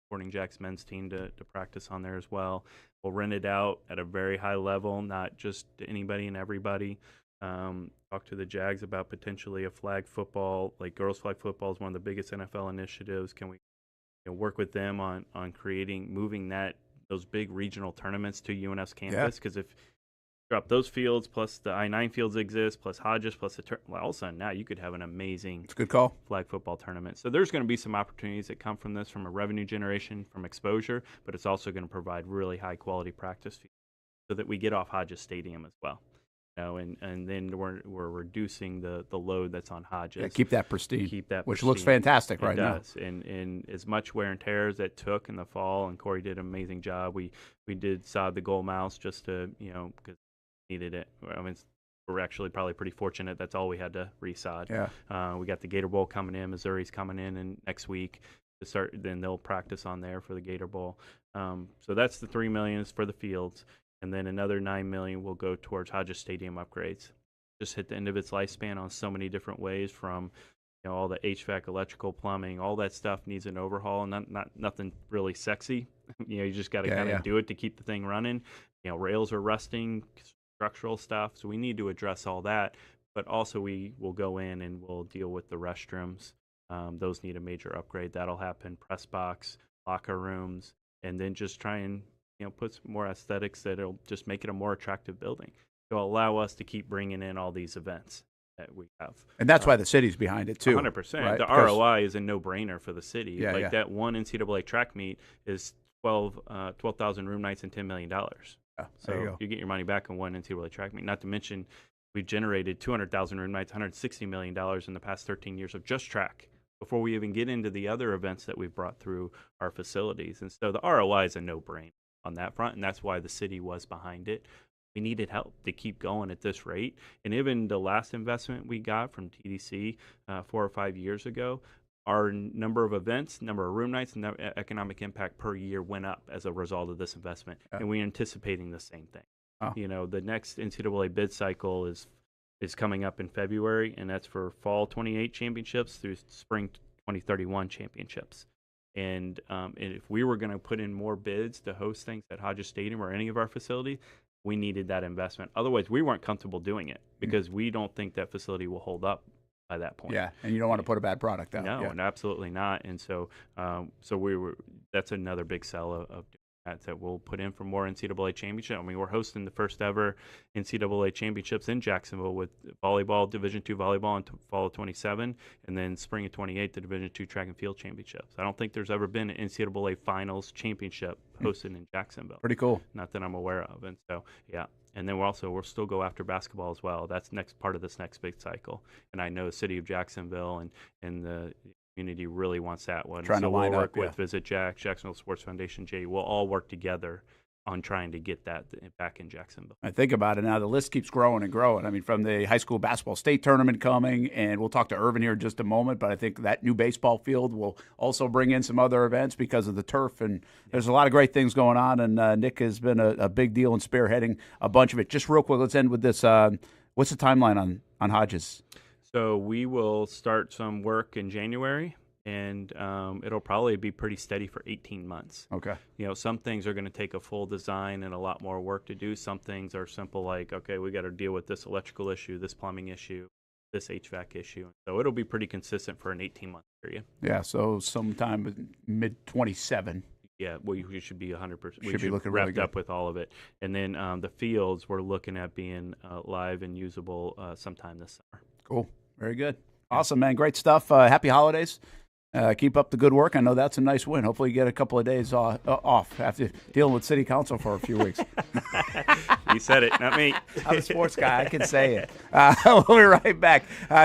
Sporting Jack's men's team to practice on there as well. We'll rent it out at a very high level, not just to anybody and everybody. Talk to the Jags about potentially a flag football, like girls flag football is one of the biggest NFL initiatives. Can we work with them on moving those big regional tournaments to UNF's campus? Because if you drop those fields plus the I-9 fields exist, plus Hodges, plus all of a sudden now you could have an amazing good call flag football tournament. So there's going to be some opportunities that come from this, from a revenue generation, from exposure, but it's also going to provide really high quality practice fields so that we get off Hodges Stadium as well. And then we're reducing the load that's on Hodges. Yeah, keep that pristine. Which pristine. Looks fantastic right now. It does. And as much wear and tear as it took in the fall, and Corey did an amazing job. We did sod the goal mouse just to, because we needed it. I mean, we're actually probably pretty fortunate. That's all we had to resod. Yeah. We got the Gator Bowl coming in. Missouri's coming in next week to start. Then they'll practice on there for the Gator Bowl. So that's the $3 million for the fields. And then another $9 million will go towards Hodges Stadium upgrades. Just hit the end of its lifespan on so many different ways, from all the HVAC, electrical, plumbing, all that stuff needs an overhaul, and nothing really sexy. You just got to kind of do it to keep the thing running. Rails are rusting, structural stuff, so we need to address all that. But also we will go in and we'll deal with the restrooms. Those need a major upgrade. That'll happen. Press box, locker rooms, and then just try and put some more aesthetics that'll just make it a more attractive building. It'll allow us to keep bringing in all these events that we have. And that's why the city's behind it, too. 100%. Right? The ROI is a no-brainer for the city. That one NCAA track meet is 12,000 room nights and $10 million. So you get your money back on one NCAA track meet. Not to mention, we've generated 200,000 room nights, $160 million in the past 13 years of just track, before we even get into the other events that we've brought through our facilities. And so the ROI is a no-brainer on that front, and that's why the city was behind it. We needed help to keep going at this rate. And even the last investment we got from TDC 4 or 5 years ago, our number of events, number of room nights, and economic impact per year went up as a result of this investment. And we're anticipating the same thing. The next NCAA bid cycle is coming up in February, and that's for fall 28 championships through spring 2031 championships. And if we were going to put in more bids to host things at Hodges Stadium or any of our facilities, we needed that investment. Otherwise, we weren't comfortable doing it because we don't think that facility will hold up by that point. Yeah, and you don't want to put a bad product out. No, and absolutely not. And so, that's another big sell of doing that we'll put in for more NCAA championship. I mean, we're hosting the first ever NCAA championships in Jacksonville with volleyball, Division II volleyball in fall of 27, and then spring of 28, the Division II track and field championships. I don't think there's ever been an NCAA finals championship hosted in Jacksonville. Pretty cool. Not that I'm aware of. And so, and then we'll still go after basketball as well. That's next part of this next big cycle. And I know the city of Jacksonville and the community really wants that one. Trying to line we'll work up, with Visit Jack, Jacksonville Sports Foundation, We'll all work together on trying to get that back in Jacksonville. I think about it now. The list keeps growing and growing. I mean, from the high school basketball state tournament coming, and we'll talk to Ervin here in just a moment, but I think that new baseball field will also bring in some other events because of the turf, and there's a lot of great things going on, and Nick has been a big deal in spearheading a bunch of it. Just real quick, let's end with this. What's the timeline on Hodges? So we will start some work in January, and it'll probably be pretty steady for 18 months. Okay. You know, some things are going to take a full design and a lot more work to do. Some things are simple, like, okay, we got to deal with this electrical issue, this plumbing issue, this HVAC issue. So it'll be pretty consistent for an 18-month period. Yeah, so sometime mid-27. Yeah, we should be 100%. We should be looking really wrapped good. up with all of it. And then the fields, we're looking at being live and usable sometime this summer. Cool. Very good. Awesome, man. Great stuff. Happy holidays. Keep up the good work. I know that's a nice win. Hopefully you get a couple of days off after dealing with city council for a few weeks. You said it, not me. I'm a sports guy. I can say it. We'll be right back.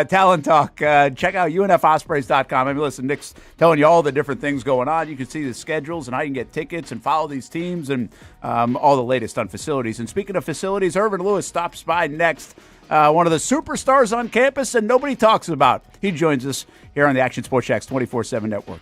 Talent Talk. Check out UNFOspreys.com. I mean, listen, Nick's telling you all the different things going on. You can see the schedules and how you can get tickets and follow these teams and all the latest on facilities. And speaking of facilities, Ervin Lewis stops by next. One of the superstars on campus and nobody talks about. He joins us here on the Action Sports Shacks 24/7 network.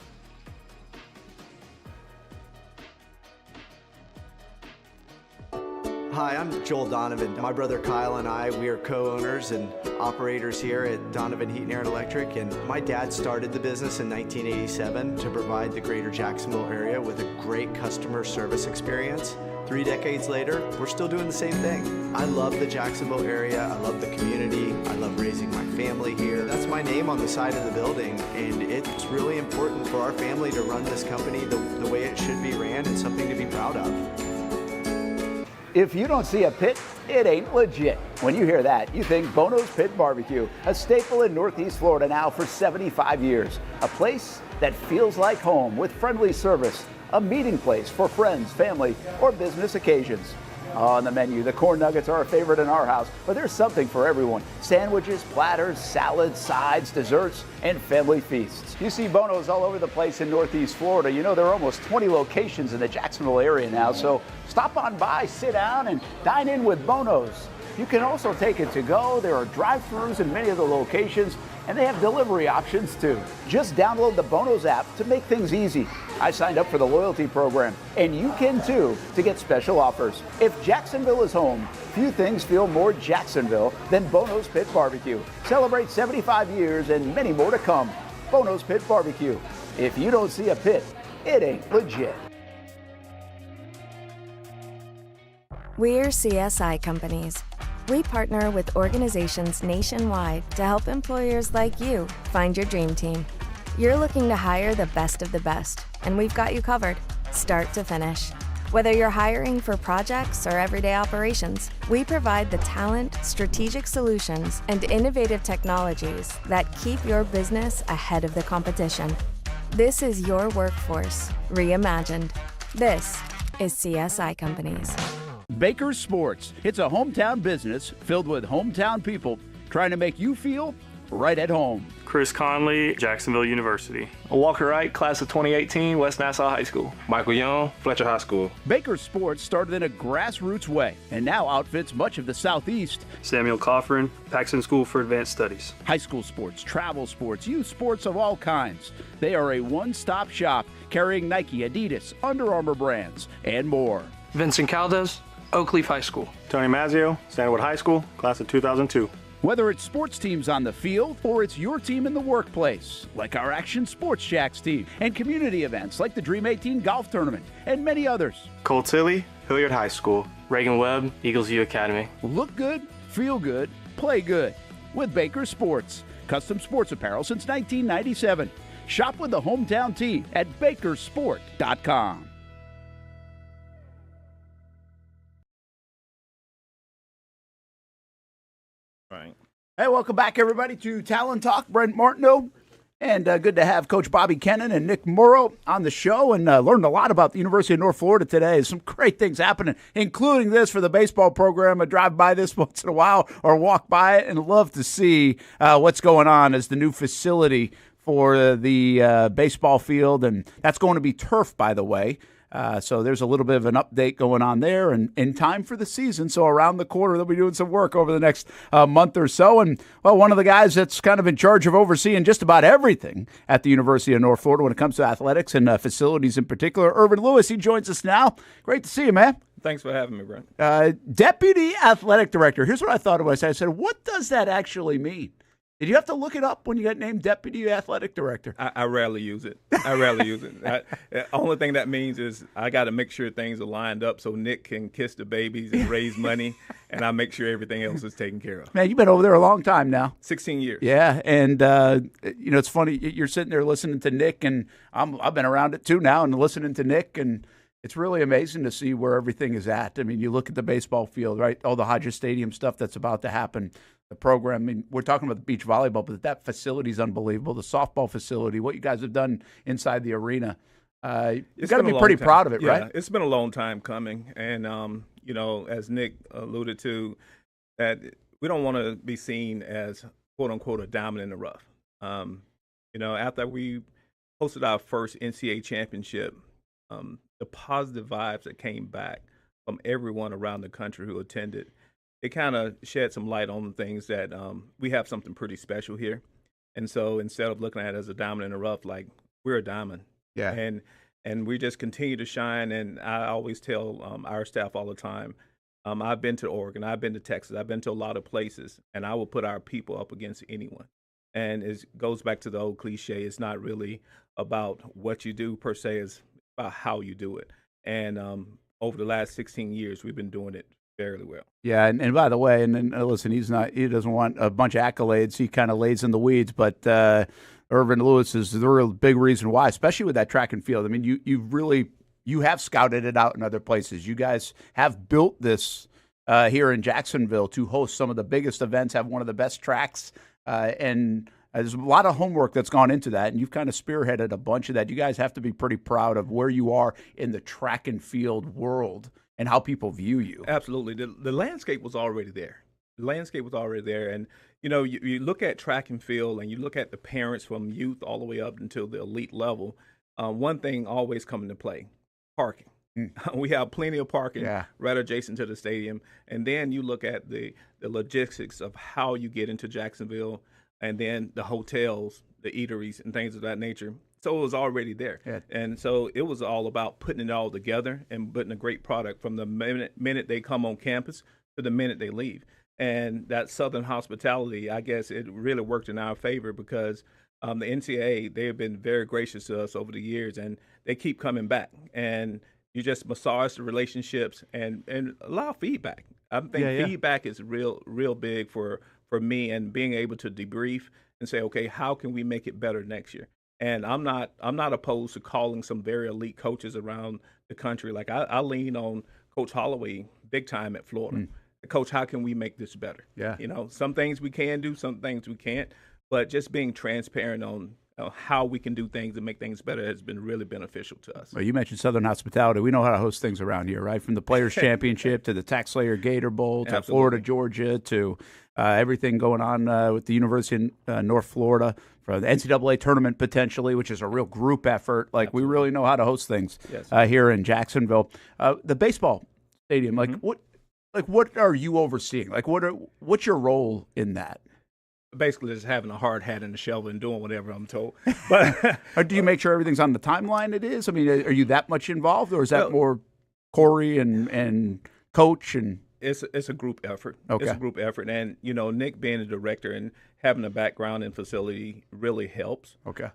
Hi, I'm Joel Donovan. My brother Kyle and I, we are co-owners and operators here at Donovan Heat and Air Electric, and my dad started the business in 1987 to provide the greater Jacksonville area with a great customer service experience. 3 decades later, we're still doing the same thing. I love the Jacksonville area, I love the community, I love raising my family here. That's my name on the side of the building, and it's really important for our family to run this company the way it should be ran and something to be proud of. If you don't see a pit, it ain't legit. When you hear that, you think Bono's Pit Barbecue, a staple in Northeast Florida now for 75 years. A place that feels like home with friendly service, a meeting place for friends, family, or business occasions. On the menu, the corn nuggets are a favorite in our house, but there's something for everyone. Sandwiches, platters, salads, sides, desserts, and family feasts. You see Bono's all over the place in Northeast Florida. You know, there are almost 20 locations in the Jacksonville area now, so stop on by, sit down, and dine in with Bono's. You can also take it to go. There are drive-thrus in many of the locations, and they have delivery options too. Just download the Bono's app to make things easy. I signed up for the loyalty program, and you can too, to get special offers. If Jacksonville is home, few things feel more Jacksonville than Bono's Pit Barbecue. Celebrate 75 years and many more to come. Bono's Pit Barbecue. If you don't see a pit, it ain't legit. We're CSI companies. We partner with organizations nationwide to help employers like you find your dream team. You're looking to hire the best of the best, and we've got you covered, start to finish. Whether you're hiring for projects or everyday operations, we provide the talent, strategic solutions, and innovative technologies that keep your business ahead of the competition. This is your workforce reimagined. This is CSI Companies. Baker Sports. It's a hometown business filled with hometown people trying to make you feel right at home. Chris Conley, Jacksonville University. Walker Wright, class of 2018, West Nassau High School. Michael Young, Fletcher High School. Baker Sports started in a grassroots way and now outfits much of the Southeast. Samuel Coffrin, Paxton School for Advanced Studies. High school sports, travel sports, youth sports of all kinds. They are a one-stop shop carrying Nike, Adidas, Under Armour brands, and more. Vincent Caldes, Oakleaf High School. Tony Mazzio, Sandwood High School, class of 2002. Whether it's sports teams on the field or it's your team in the workplace, like our Action Sports Shacks team, and community events like the Dream 18 Golf Tournament, and many others. Colt Tilly, Hilliard High School. Reagan Webb, Eagles View Academy. Look good, feel good, play good with Baker Sports. Custom sports apparel since 1997. Shop with the hometown team at bakersport.com. Right. Hey, welcome back, everybody, to Talon Talk. Brent Martineau, and good to have Coach Bobby Kennen and Nick Morrow on the show, and learned a lot about the University of North Florida today. Some great things happening, including this for the baseball program. I drive by this once in a while or walk by it and love to see what's going on as the new facility for the baseball field, and that's going to be turf, by the way. So there's a little bit of an update going on there, and in time for the season. So around the corner, they'll be doing some work over the next month or so. And, well, one of the guys that's kind of in charge of overseeing just about everything at the University of North Florida when it comes to athletics and facilities in particular, Ervin Lewis, he joins us now. Great to see you, man. Thanks for having me, Brent. Deputy Athletic Director. Here's what I thought of when I said, what does that actually mean? Did you have to look it up when you got named Deputy Athletic Director? I rarely use it. The only thing that means is I got to make sure things are lined up so Nick can kiss the babies and raise money, and I make sure everything else is taken care of. Man, you've been over there a long time now. 16 years. Yeah, and it's funny. You're sitting there listening to Nick, and I've been around it too now and listening to Nick, and it's really amazing to see where everything is at. I mean, you look at the baseball field, right? All the Hodges Stadium stuff that's about to happen. The program, I mean, we're talking about the beach volleyball, but that facility is unbelievable. The softball facility, what you guys have done inside the arena, you've got to be pretty proud of it, yeah, right? It's been a long time coming. And, as Nick alluded to, that we don't want to be seen as, quote unquote, a diamond in the rough. After we hosted our first NCAA championship, the positive vibes that came back from everyone around the country who attended, it kind of shed some light on the things that we have something pretty special here. And so instead of looking at it as a diamond in the rough, like, we're a diamond. Yeah. And we just continue to shine. And I always tell our staff all the time, I've been to Oregon, I've been to Texas, I've been to a lot of places, and I will put our people up against anyone. And it goes back to the old cliche, it's not really about what you do per se, it's about how you do it. And over the last 16 years, we've been doing it fairly well. Yeah, and by the way, and listen, he doesn't want a bunch of accolades. He kind of lays in the weeds, but Ervin Lewis is the real big reason why, especially with that track and field. I mean, you have scouted it out in other places. You guys have built this here in Jacksonville to host some of the biggest events, have one of the best tracks, and there's a lot of homework that's gone into that, and you've kind of spearheaded a bunch of that. You guys have to be pretty proud of where you are in the track and field world and how people view you. Absolutely. The landscape was already there. And, you look at track and field and you look at the parents from youth all the way up until the elite level, one thing always comes into play, parking. We have plenty of parking right adjacent to the stadium. And then you look at the logistics of how you get into Jacksonville, and then the hotels, the eateries, and things of that nature. So it was already there. Yeah. And so it was all about putting it all together and putting a great product from the minute they come on campus to the minute they leave. And that Southern hospitality, I guess it really worked in our favor because the NCAA, they have been very gracious to us over the years, and they keep coming back. And you just massage the relationships and allow feedback. I think feedback is real big for me, and being able to debrief and say, okay, how can we make it better next year? And I'm not opposed to calling some very elite coaches around the country. Like I lean on Coach Holloway big time at Florida. Coach, how can we make this better? Yeah. Some things we can do, some things we can't. But just being transparent on how we can do things and make things better has been really beneficial to us. Well, you mentioned Southern hospitality. We know how to host things around here, right? From the Players' Championship to the Tax Slayer Gator Bowl to Florida, Georgia, to everything going on with the University of North Florida, for the NCAA tournament potentially, which is a real group effort. Like, we really know how to host things here in Jacksonville. The baseball stadium, what are you overseeing? Like, what's your role in that? Basically, just having a hard hat and a shovel and doing whatever I'm told. But do you make sure everything's on the timeline it is? I mean, are you that much involved, or is that more Corey and Coach and? It's a group effort. Okay. It's a group effort, and Nick being a director and having a background in facility really helps. Okay.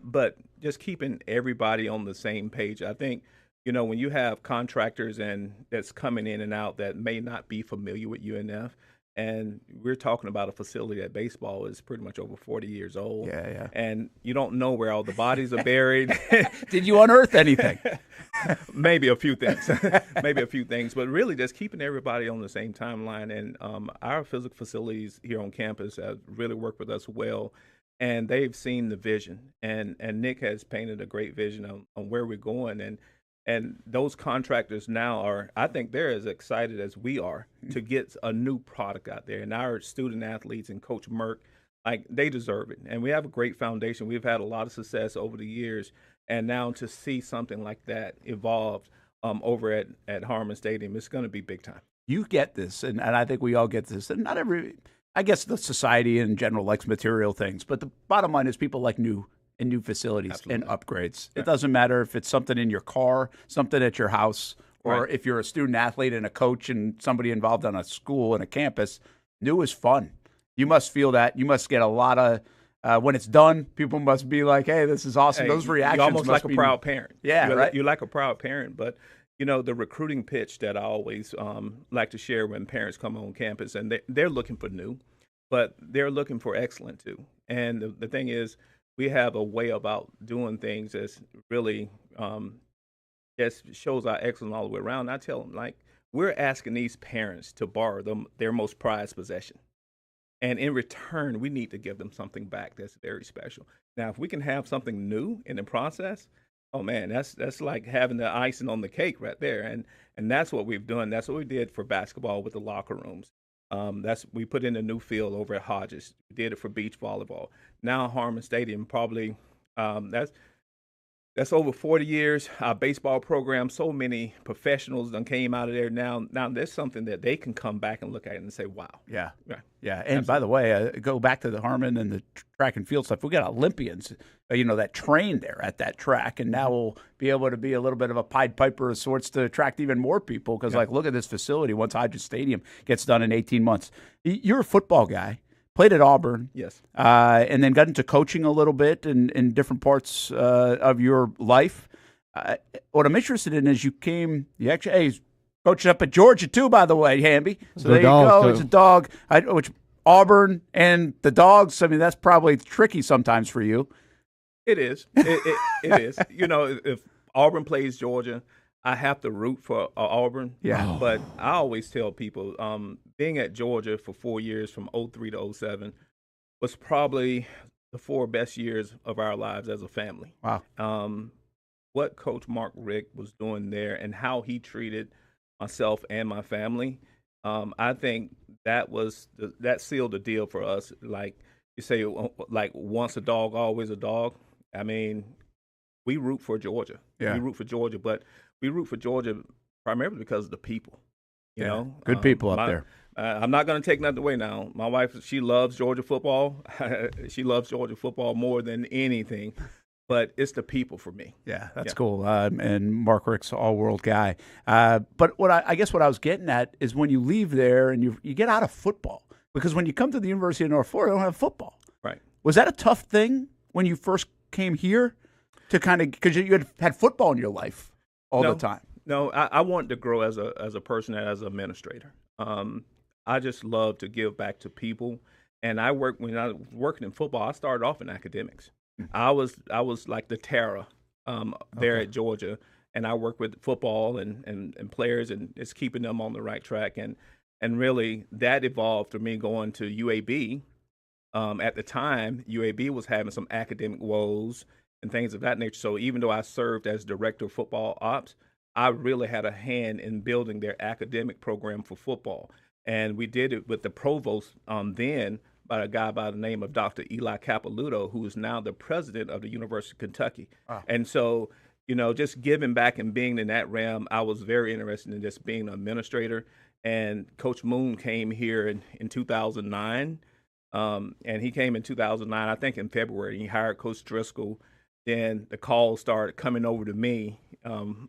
But just keeping everybody on the same page, I think. When you have contractors and that's coming in and out that may not be familiar with UNF, and we're talking about a facility that baseball is pretty much over 40 years old. Yeah. And you don't know where all the bodies are buried. Did you unearth anything? Maybe a few things. But really just keeping everybody on the same timeline. And our physical facilities here on campus have really worked with us well. And they've seen the vision. And Nick has painted a great vision on where we're going. And those contractors now I think they're as excited as we are to get a new product out there. And our student athletes and Coach Merck, Like, they deserve it. And we have a great foundation. We've had a lot of success over the years. And now to see something like that evolved over at Harmon Stadium, it's going to be big time. You get this, and I think we all get this. And not every, I guess the society in general likes material things. But the bottom line is people like new facilities and upgrades. Yeah. It doesn't matter if it's something in your car, something at your house, or if you're a student athlete and a coach and somebody involved on a school and a campus. New is fun. You must feel that. You must get a lot of, when it's done, people must be like, hey, this is awesome. Those reactions you're almost must like a proud parent. Yeah, right? You're like a proud parent. But, the recruiting pitch that I always like to share when parents come on campus, and they're looking for new, but they're looking for excellent too. And the thing is, we have a way about doing things that's really just shows our excellence all the way around. I tell them, like, we're asking these parents to borrow their most prized possession. And in return, we need to give them something back that's very special. Now, if we can have something new in the process, oh man, that's like having the icing on the cake right there. And that's what we've done. That's what we did for basketball with the locker rooms. We put in a new field over at Hodges. We did it for beach volleyball. Now Harmon Stadium, probably that's over 40 years. Our baseball program, so many professionals done came out of there. Now there's something that they can come back and look at and say, wow. Yeah. And Absolutely. By the way, go back to the Harmon and the track and field stuff. We got Olympians, that train there at that track, and now we'll be able to be a little bit of a Pied Piper of sorts to attract even more people because, look at this facility once Hodges Stadium gets done in 18 months. You're a football guy. Played at Auburn, yes, and then got into coaching a little bit in different parts of your life. What I'm interested in is you actually coached up at Georgia too, by the way, Hamby. So there you go. It's a dog, which Auburn and the dogs. I mean, that's probably tricky sometimes for you. It is. It is. If Auburn plays Georgia, I have to root for Auburn. Yeah. But I always tell people, being at Georgia for 4 years from 03 to 07 was probably the 4 best years of our lives as a family. Wow. What Coach Mark Richt was doing there and how he treated myself and my family, I think that sealed the deal for us. Like you say, like once a dog, always a dog. I mean, we root for Georgia. Yeah. We root for Georgia, but we root for Georgia primarily because of the people. You know, good people up there. I'm not going to take nothing away now. My wife, she loves Georgia football. She loves Georgia football more than anything. But it's the people for me. Yeah, that's cool. And Mark Richt's all-world guy. But what I guess what I was getting at is when you leave there and you get out of football, because when you come to the University of North Florida, they don't have football. Right. Was that a tough thing when you first came here to kind of, because you had football in your life all the time? No, I wanted to grow as a person and as an administrator. I just love to give back to people. And when I was working in football, I started off in academics. I was like the terror there at Georgia, and I worked with football and players, and it's keeping them on the right track. And really, that evolved to me going to UAB. At the time, UAB was having some academic woes and things of that nature. So even though I served as director of football ops, I really had a hand in building their academic program for football. And we did it with the provost then, by a guy by the name of Dr. Eli Capilouto, who is now the president of the University of Kentucky. Wow. And so, just giving back and being in that realm, I was very interested in just being an administrator. And Coach Moon came here in 2009, and he came in 2009, I think in February. He hired Coach Driscoll. Then the calls started coming over to me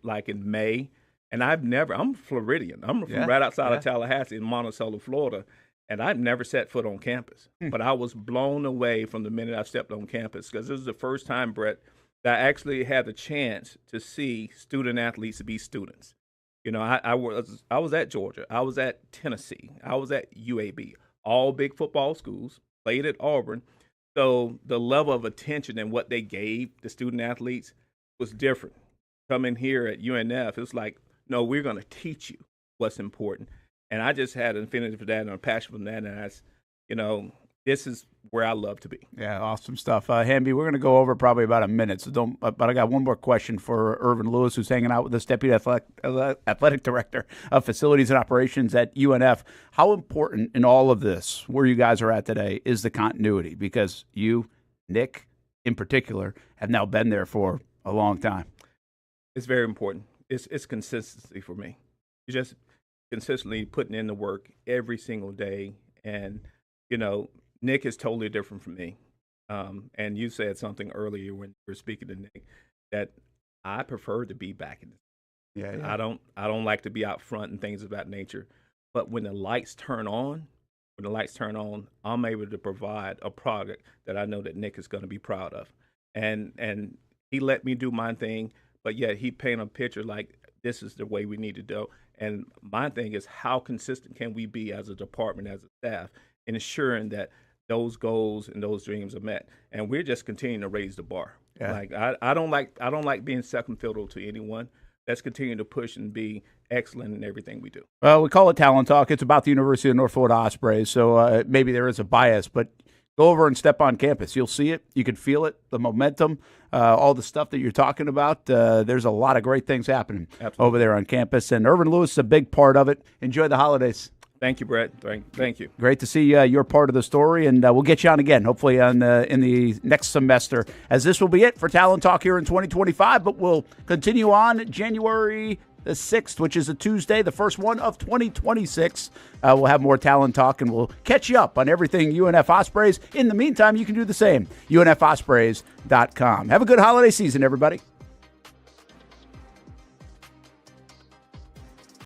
like in May. And I'm Floridian. I'm from right outside of Tallahassee in Monticello, Florida. And I've never set foot on campus. But I was blown away from the minute I stepped on campus, because this is the first time, Brett, that I actually had the chance to see student athletes be students. I was at Georgia. I was at Tennessee. I was at UAB, all big football schools, played at Auburn. So the level of attention and what they gave the student athletes was different. Coming here at UNF, it's like, no, we're going to teach you what's important. And I just had an affinity for that and a passion for that. And this is where I love to be. Yeah, awesome stuff. Hamby, we're going to go over probably about a minute, so don't. But I got one more question for Ervin Lewis, who's hanging out with us, Deputy Athletic Director of Facilities and Operations at UNF. How important in all of this, where you guys are at today, is the continuity? Because you, Nick, in particular, have now been there for a long time. It's very important. It's consistency for me. You just consistently putting in the work every single day, and Nick is totally different from me. And you said something earlier when you were speaking to Nick that I prefer to be back in. Yeah. I don't like to be out front and things of that nature. But when the lights turn on, I'm able to provide a product that I know that Nick is going to be proud of. And he let me do my thing, but yet he painted a picture like this is the way we need to go. And my thing is, how consistent can we be as a department, as a staff, in ensuring that those goals and those dreams are met? And we're just continuing to raise the bar. Yeah. Like I don't like being second fiddle to anyone. Let's continue to push and be excellent in everything we do. Well, we call it Talon Talk. It's about the University of North Florida Ospreys, so maybe there is a bias, but go over and step on campus. You'll see it. You can feel it, the momentum, all the stuff that you're talking about. There's a lot of great things happening over there on campus, and Ervin Lewis is a big part of it. Enjoy the holidays. Thank you, Brett. Thank you. Great to see you're part of the story, and we'll get you on again, hopefully in the next semester, as this will be it for Talon Talk here in 2025, but we'll continue on January the 6th, which is a Tuesday, the first one of 2026. We'll have more Talon Talk, and we'll catch you up on everything UNF Ospreys. In the meantime, you can do the same, unfospreys.com. Have a good holiday season, everybody.